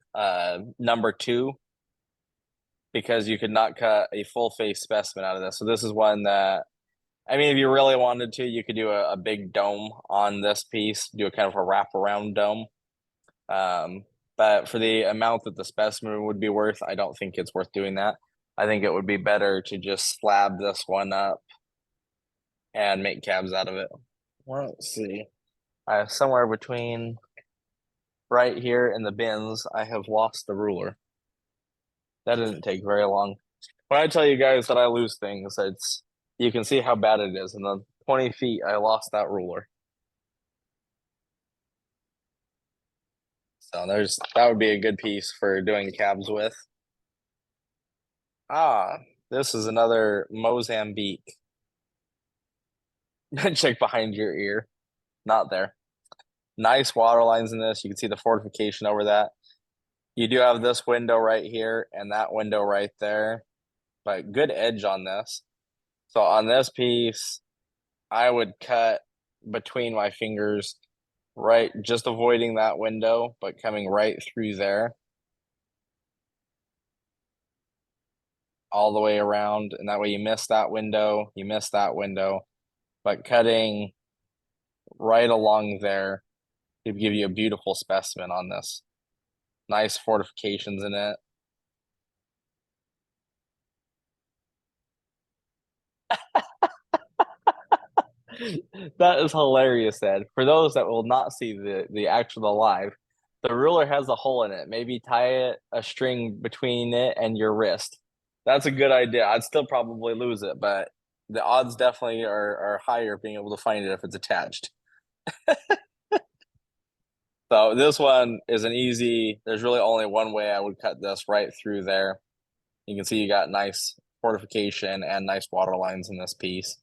number 2 because you could not cut a full face specimen out of this. So this is one that, I mean, if you really wanted to, you could do a big dome on this piece, do a kind of a wraparound dome. But for the amount that the specimen would be worth, I don't think it's worth doing that. I think it would be better to just slab this one up and make cabs out of it. Well, let's see. I have somewhere between right here in the bins, I have lost the ruler. That didn't take very long. When I tell you guys that I lose things, you can see how bad it is. In the 20 feet, I lost that ruler. So that would be a good piece for doing cabs with. Ah, this is another Mozambique. Check behind your ear. Not there. Nice water lines in this. You can see the fortification over that. You do have this window right here and that window right there, but good edge on this. So on this piece, I would cut between my fingers, right, just avoiding that window, but coming right through there. All the way around, and that way you miss that window, but cutting right along there to give you a beautiful specimen on this. Nice fortifications in it. That is hilarious, Ed. For those that will not see the actual live, the ruler has a hole in it. Maybe tie a string between it and your wrist. That's a good idea. I'd still probably lose it, but the odds definitely are higher being able to find it if it's attached. So this one is an easy, there's really only one way I would cut this right through there. You can see you got nice fortification and nice water lines in this piece.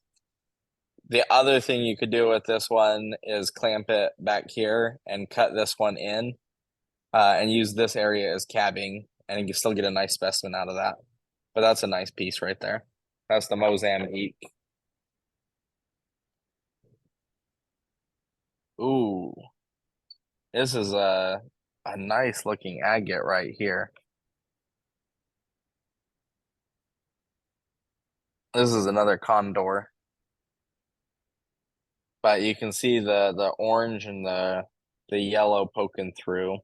The other thing you could do with this one is clamp it back here and cut this one in and use this area as cabbing, and you can still get a nice specimen out of that. But that's a nice piece right there. That's the Mozambique. Ooh, this is a nice looking agate right here. This is another condor. But you can see the orange and the yellow poking through.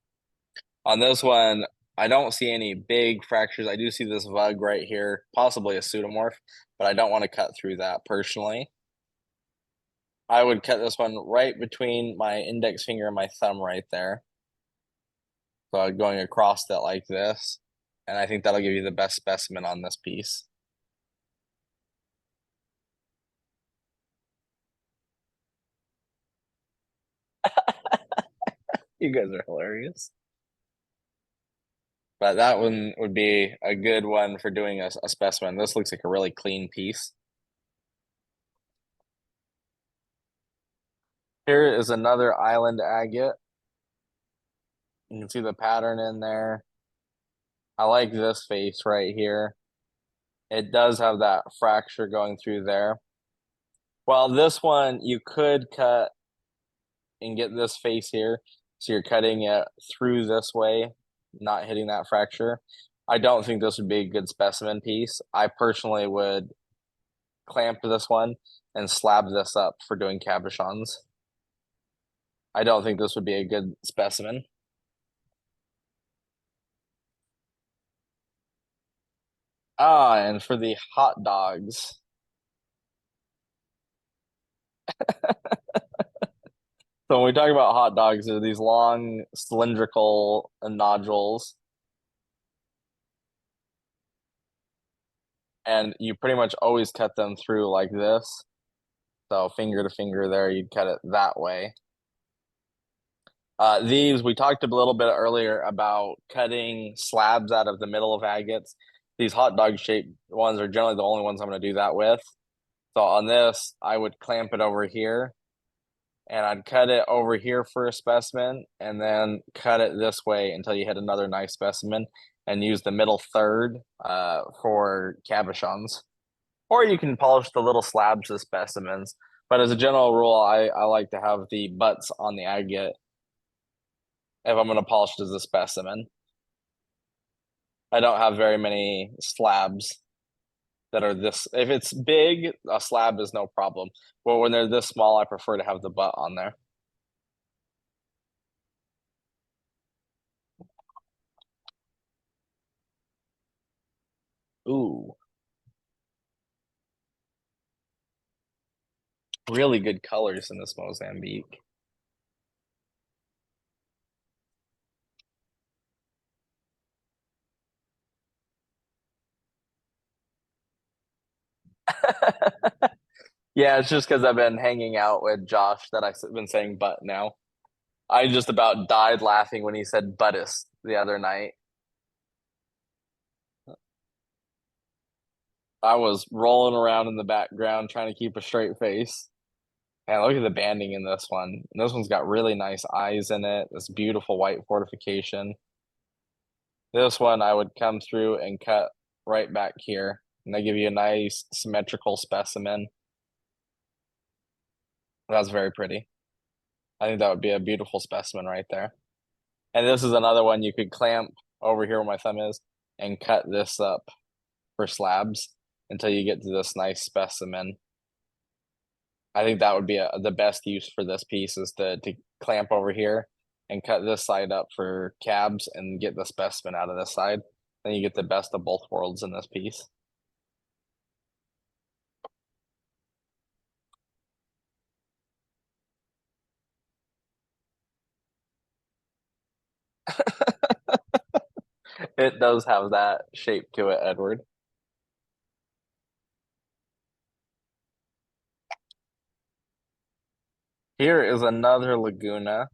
On this one, I don't see any big fractures. I do see this vug right here, possibly a pseudomorph, but I don't want to cut through that personally. I would cut this one right between my index finger and my thumb right there. So going across that like this. And I think that'll give you the best specimen on this piece. You guys are hilarious. But that one would be a good one for doing a specimen. This looks like a really clean piece. Here is another island agate. You can see the pattern in there. I like this face right here. It does have that fracture going through there. Well, this one you could cut and get this face here, So you're cutting it through this way, not hitting that fracture. I don't think this would be a good specimen piece. I personally would clamp this one and slab this up for doing cabochons. I don't think this would be a good specimen. And for the hot dogs. So when we talk about hot dogs, they're these long cylindrical nodules. And you pretty much always cut them through like this. So finger to finger there, you'd cut it that way. These, we talked a little bit earlier about cutting slabs out of the middle of agates. These hot dog shaped ones are generally the only ones I'm going to do that with. So on this, I would clamp it over here and I'd cut it over here for a specimen and then cut it this way until you hit another nice specimen and use the middle third for cabochons. Or you can polish the little slabs as specimens. But as a general rule, I like to have the butts on the agate if I'm going to polish it as a specimen. I don't have very many slabs that are this. If it's big, a slab is no problem. But when they're this small, I prefer to have the butt on there. Ooh. Really good colors in this Mozambique. Yeah, it's just because I've been hanging out with Josh that I've been saying butt now. I just about died laughing when he said buttist the other night. I was rolling around in the background trying to keep a straight face. And look at the banding in this one. This one's got really nice eyes in it. This beautiful white fortification. This one I would come through and cut right back here. And they give you a nice symmetrical specimen. That's very pretty. I think that would be a beautiful specimen right there. And this is another one you could clamp over here where my thumb is and cut this up for slabs until you get to this nice specimen. I think that would be the best use for this piece is to clamp over here and cut this side up for cabs and get the specimen out of this side. Then you get the best of both worlds in this piece. It does have that shape to it, Edward. Here is another Laguna.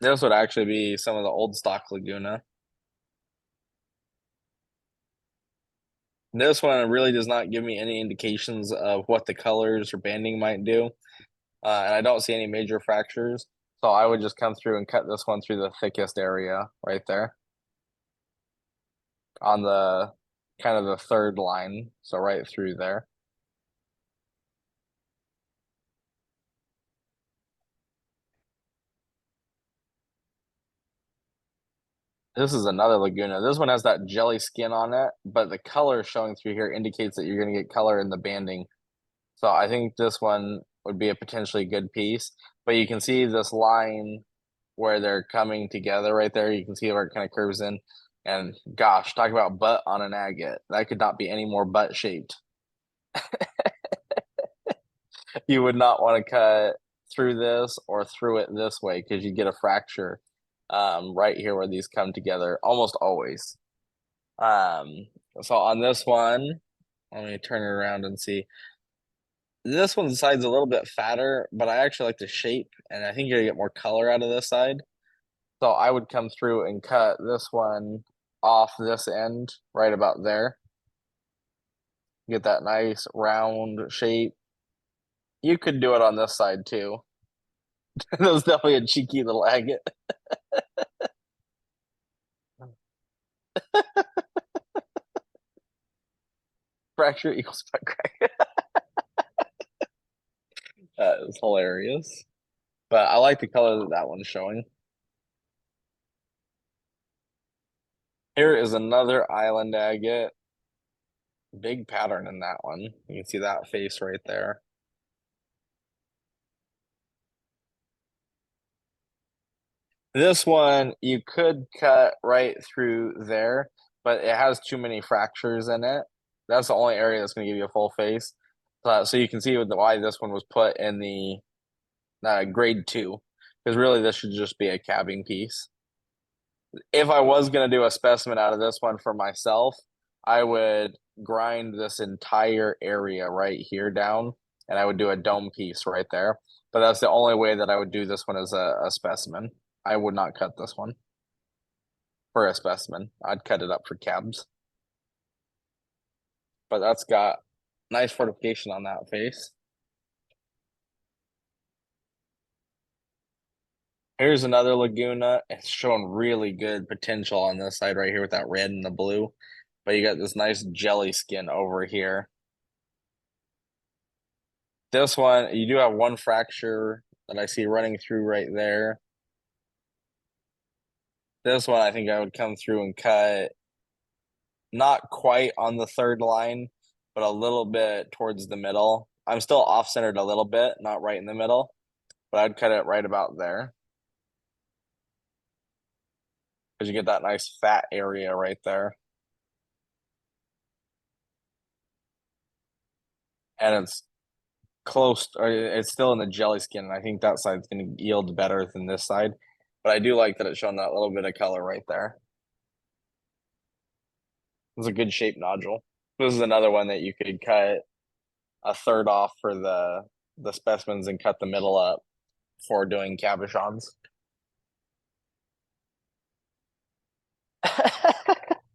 This would actually be some of the old stock Laguna. This one really does not give me any indications of what the colors or banding might do. And I don't see any major fractures. So I would just come through and cut this one through the thickest area right there. On the kind of the third line. So right through there. This is another Laguna. This one has that jelly skin on it, but the color showing through here indicates that you're going to get color in the banding. So I think this one would be a potentially good piece. But you can see this line where they're coming together right there. You can see where it kind of curves in. And gosh, talk about butt on an agate. That could not be any more butt shaped. You would not want to cut through this or through it this way because you get a fracture right here where these come together almost always. So on this one, let me turn it around and see. This one's side's a little bit fatter, but I actually like the shape, and I think you're gonna get more color out of this side. So I would come through and cut this one off this end right about there. Get that nice round shape. You could do it on this side too. That was definitely a cheeky little agate. Fracture equals butt crack. That is hilarious. But I like the color that that one's showing. Here is another island agate. Big pattern in that one. You can see that face right there. This one you could cut right through there, but it has too many fractures in it. That's the only area that's going to give you a full face. So you can see why this one was put in the grade 2, because really this should just be a cabbing piece. If I was going to do a specimen out of this one for myself, I would grind this entire area right here down, and I would do a dome piece right there. But that's the only way that I would do this one as a specimen. I would not cut this one for a specimen. I'd cut it up for cabs. But that's got nice fortification on that face. Here's another Laguna. It's showing really good potential on this side right here with that red and the blue. But you got this nice jelly skin over here. This one, you do have one fracture that I see running through right there. This one, I think I would come through and cut not quite on the third line, but a little bit towards the middle. I'm still off-centered a little bit, not right in the middle, but I'd cut it right about there. Because you get that nice fat area right there. And it's close, or it's still in the jelly skin. And I think that side's going to yield better than this side. But I do like that it's showing that little bit of color right there. It's a good shaped nodule. This is another one that you could cut a third off for the specimens and cut the middle up for doing cabochons.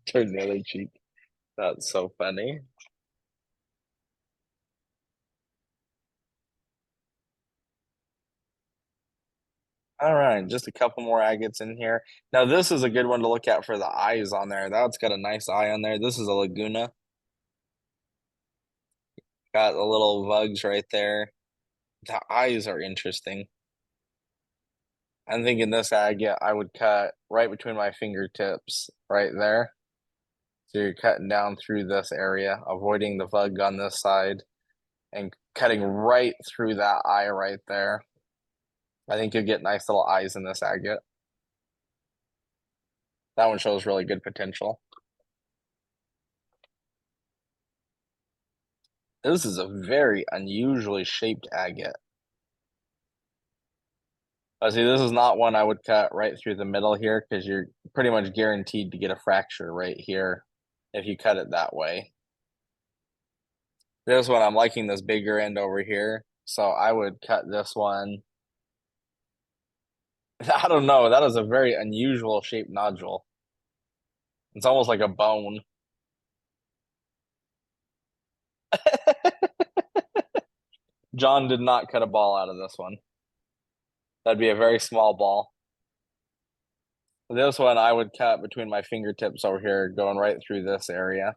Turn the other cheek. That's so funny. All right, just a couple more agates in here. Now this is a good one to look at for the eyes on there. That's got a nice eye on there. This is a Laguna. Got the little vugs right there. The eyes are interesting. I'm thinking this agate I would cut right between my fingertips right there. So you're cutting down through this area, avoiding the vug on this side, and cutting right through that eye right there. I think you'll get nice little eyes in this agate. That one shows really good potential. This is a very unusually shaped agate. See, this is not one I would cut right through the middle here because you're pretty much guaranteed to get a fracture right here if you cut it that way. This one, I'm liking this bigger end over here, so I would cut this one. I don't know, that is a very unusual shaped nodule. It's almost like a bone. John did not cut a ball out of this one. That'd be a very small ball. This one I would cut between my fingertips over here, going right through this area.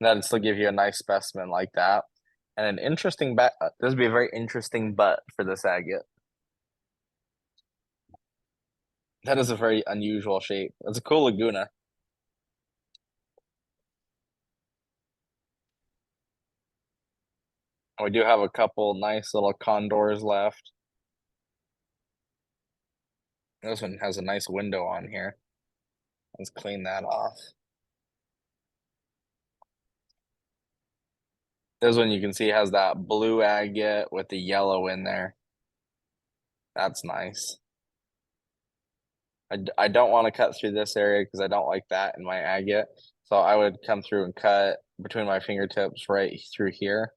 That'd still give you a nice specimen like that. And an interesting back. This would be a very interesting butt for this agate. That is a very unusual shape. It's a cool Laguna. We do have a couple nice little condors left. This one has a nice window on here. Let's clean that off. This one you can see has that blue agate with the yellow in there. That's nice. I don't want to cut through this area because I don't like that in my agate. So I would come through and cut between my fingertips right through here.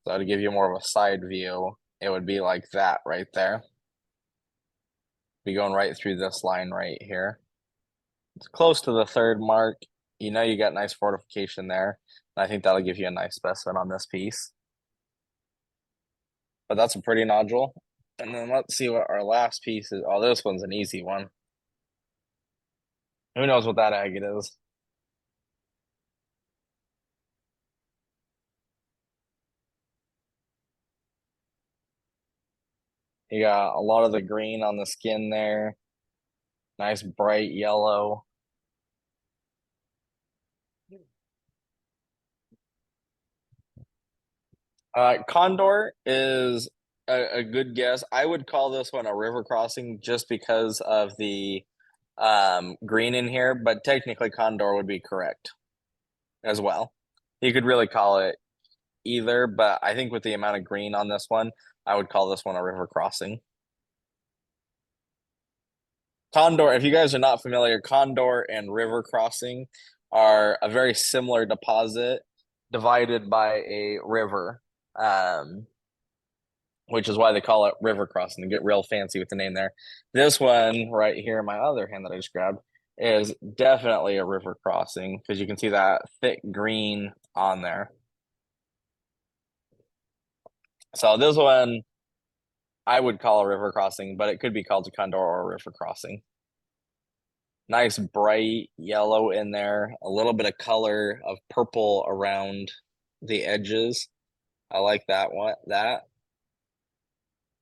So to give you more of a side view, it would be like that right there. Be going right through this line right here. It's close to the third mark. You know you got nice fortification there. And I think that'll give you a nice specimen on this piece. But that's a pretty nodule. And then let's see what our last piece is. Oh, this one's an easy one. Who knows what that agate is? You got a lot of the green on the skin there. Nice bright yellow. Condor is a good guess. I would call this one a river crossing just because of the green in here, but technically Condor would be correct as well. You could really call it either, but I think with the amount of green on this one, I would call this one a river crossing. Condor, if you guys are not familiar, Condor and river crossing are a very similar deposit divided by a river, which is why they call it river crossing. They get real fancy with the name there. This one right here in my other hand that I just grabbed is definitely a river crossing because you can see that thick green on there. So this one I would call a river crossing, but it could be called a condor or a river crossing. Nice bright yellow in there, a little bit of color of purple around the edges. I like that one.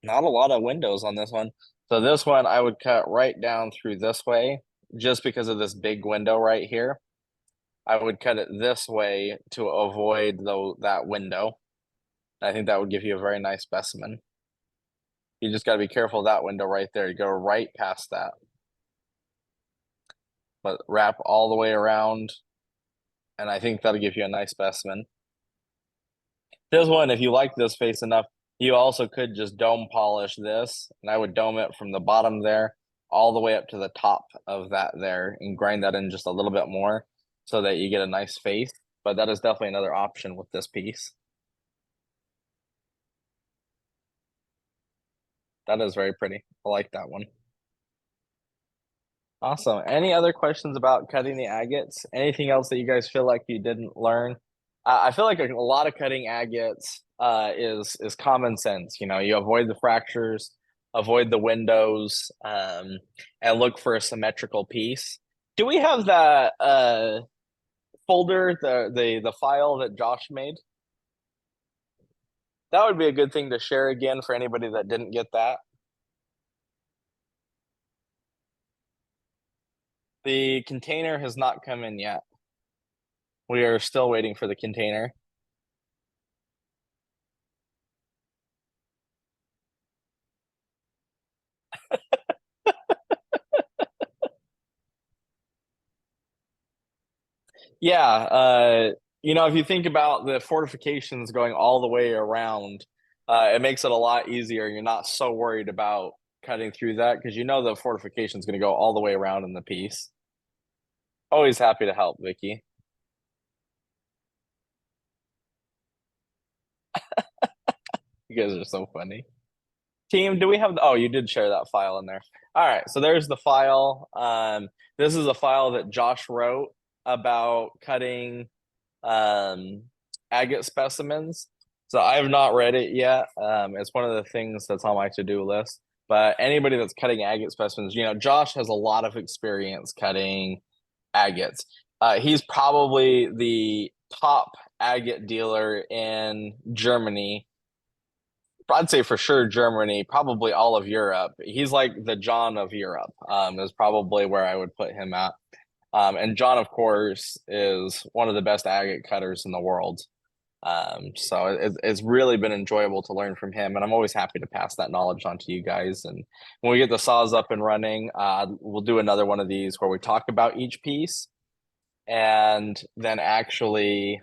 Not a lot of windows on this one. So this one I would cut right down through this way just because of this big window right here. I would cut it this way to avoid that window. I think that would give you a very nice specimen. You just got to be careful of that window right there. You go right past that. But wrap all the way around, and I think that'll give you a nice specimen. This one, if you like this face enough, you also could just dome polish this, and I would dome it from the bottom there all the way up to the top of that there and grind that in just a little bit more so that you get a nice face. But that is definitely another option with this piece. That is very pretty. I like that one. Awesome. Any other questions about cutting the agates? Anything else that you guys feel like you didn't learn? I feel like a lot of cutting agates is common sense. You know, you avoid the fractures, avoid the windows, and look for a symmetrical piece. Do we have that folder, the file that Josh made? That would be a good thing to share again for anybody that didn't get that. The container has not come in yet. We are still waiting for the container. Yeah, you know, if you think about the fortifications going all the way around, it makes it a lot easier. You're not so worried about cutting through that because you know the fortification is going to go all the way around in the piece. Always happy to help, Vicky. You guys are so funny. Team, do we have oh, you did share that file in there. All right, so there's the file. This is a file that Josh wrote about cutting agate specimens. So I have not read it yet. It's one of the things that's on my to-do list. But anybody that's cutting agate specimens, you know, Josh has a lot of experience cutting agates. He's probably the top agate dealer in Germany. I'd say for sure Germany, probably all of Europe. He's like the John of Europe, is probably where I would put him at. And John, of course, is one of the best agate cutters in the world. So it's really been enjoyable to learn from him, and I'm always happy to pass that knowledge on to you guys. And when we get the saws up and running, we'll do another one of these where we talk about each piece and then actually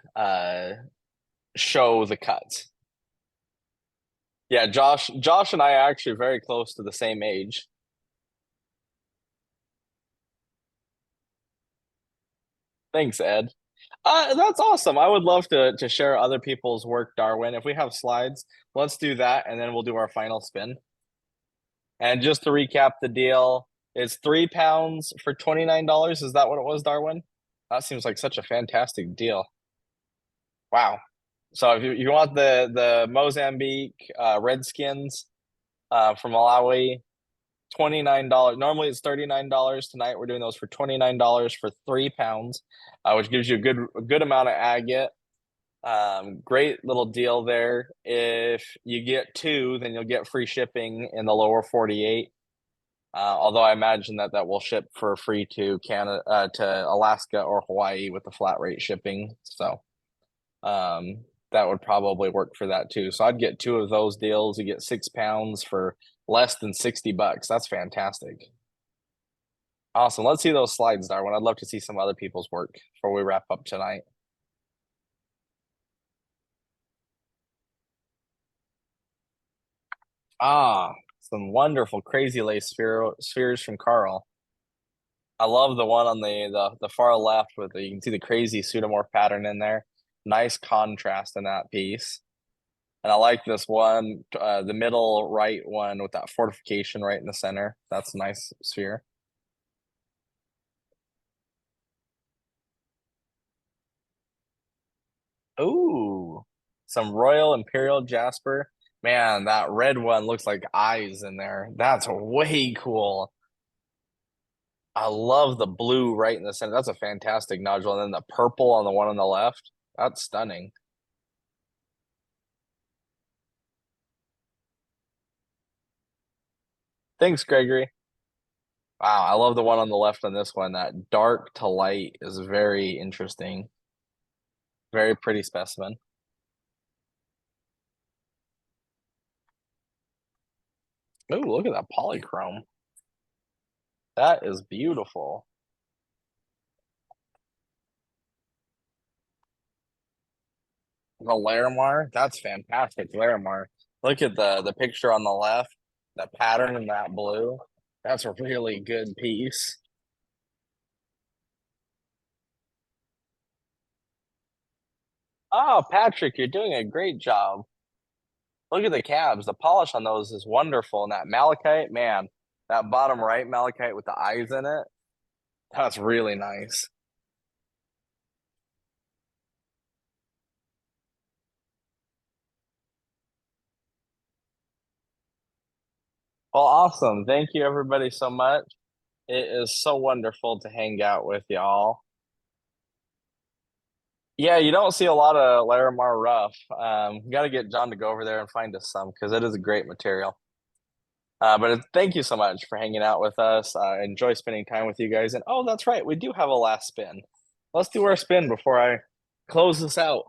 show the cuts. Yeah, Josh and I are actually very close to the same age. Thanks, Ed. That's awesome. I would love to share other people's work, Darwin. If we have slides, let's do that, and then we'll do our final spin. And just to recap the deal, it's 3 pounds for $29. Is that what it was, Darwin? That seems like such a fantastic deal. Wow. So if you want the Mozambique Redskins from Malawi, $29. Normally it's $39. Tonight we're doing those for $29 for 3 pounds, which gives you a good amount of agate. Great little deal there. If you get two, then you'll get free shipping in the lower 48. Although I imagine that will ship for free to Canada, to Alaska or Hawaii with the flat rate shipping. So that would probably work for that too. So I'd get two of those deals. You get 6 pounds for less than $60. That's fantastic. Awesome. Let's see those slides, Darwin. I'd love to see some other people's work before we wrap up tonight. Ah, some wonderful crazy lace spheres from Carl. I love the one on the far left with you can see the crazy pseudomorph pattern in there. Nice contrast in that piece. And I like this one, the middle right one with that fortification right in the center. That's a nice sphere. Ooh, some Royal Imperial Jasper. Man, that red one looks like eyes in there. That's way cool. I love the blue right in the center. That's a fantastic nodule. And then the purple on the one on the left. That's stunning. Thanks, Gregory. Wow, I love the one on the left on this one. That dark to light is very interesting. Very pretty specimen. Ooh, look at that polychrome. That is beautiful. The Larimar, that's fantastic. Larimar. Look at the picture on the left, the pattern in that blue. That's a really good piece. Oh, Patrick, you're doing a great job. Look at the cabs. The polish on those is wonderful. And that malachite, man, that bottom right malachite with the eyes in it, that's really nice. Well, awesome. Thank you everybody so much. It is so wonderful to hang out with y'all. Yeah, you don't see a lot of Larimar rough. Got to get John to go over there and find us some because it is a great material. Thank you so much for hanging out with us. I enjoy spending time with you guys. And oh, that's right, we do have a last spin. Let's do our spin before I close this out.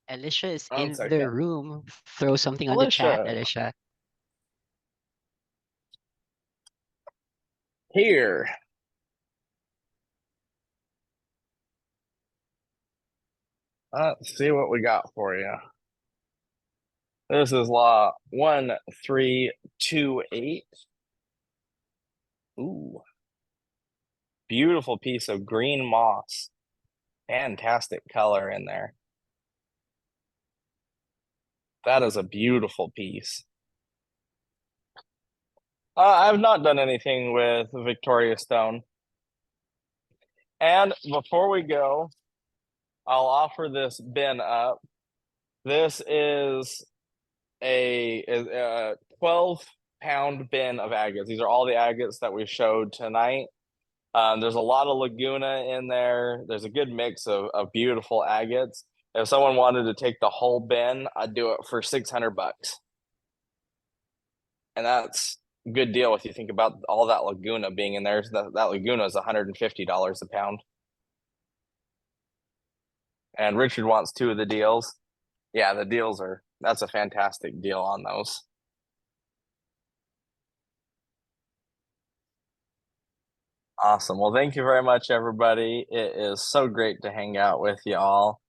Alicia is One in the second. room. Throw something on the chat, Alicia. Alicia. Here. Let's see what we got for you. This is law 1328. Ooh. Beautiful piece of green moss. Fantastic color in there. That is a beautiful piece. I've not done anything with Victoria Stone. And before we go, I'll offer this bin up. This is a 12-pound bin of agates. These are all the agates that we showed tonight. There's a lot of Laguna in there. There's a good mix of beautiful agates. If someone wanted to take the whole bin, I'd do it for $600. And that's a good deal if you think about all that Laguna being in there. That Laguna is $150 a pound. And Richard wants two of the deals. Yeah, the deals that's a fantastic deal on those. Awesome. Well, thank you very much, everybody. It is so great to hang out with y'all.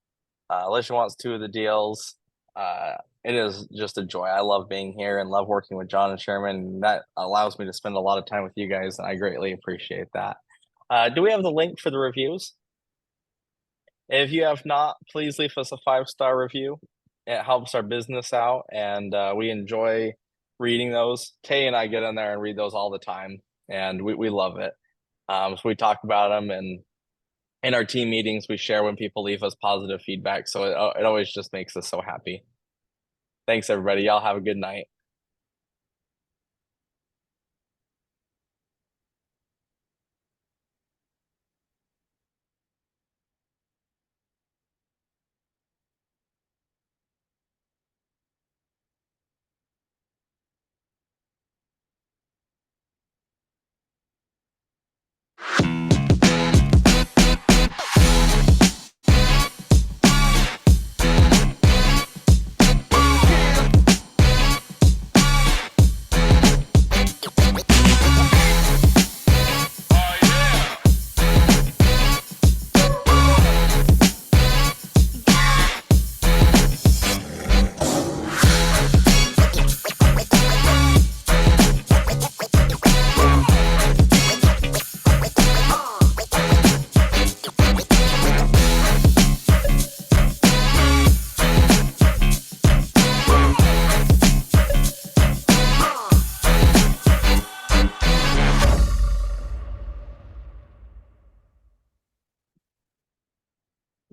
Alicia wants two of the deals. It is just a joy. I love being here and love working with John and Sherman. That allows me to spend a lot of time with you guys, and I greatly appreciate that. Do we have the link for the reviews? If you have not, please leave us a 5-star review. It helps our business out, and we enjoy reading those. Kay and I get in there and read those all the time, and we love it. So we talk about them, and in our team meetings, we share when people leave us positive feedback. So it always just makes us so happy. Thanks, everybody. Y'all have a good night.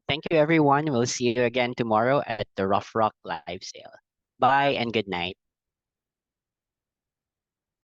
Thank you, everyone. We'll see you again tomorrow at the Rough Rock live sale. Bye and good night.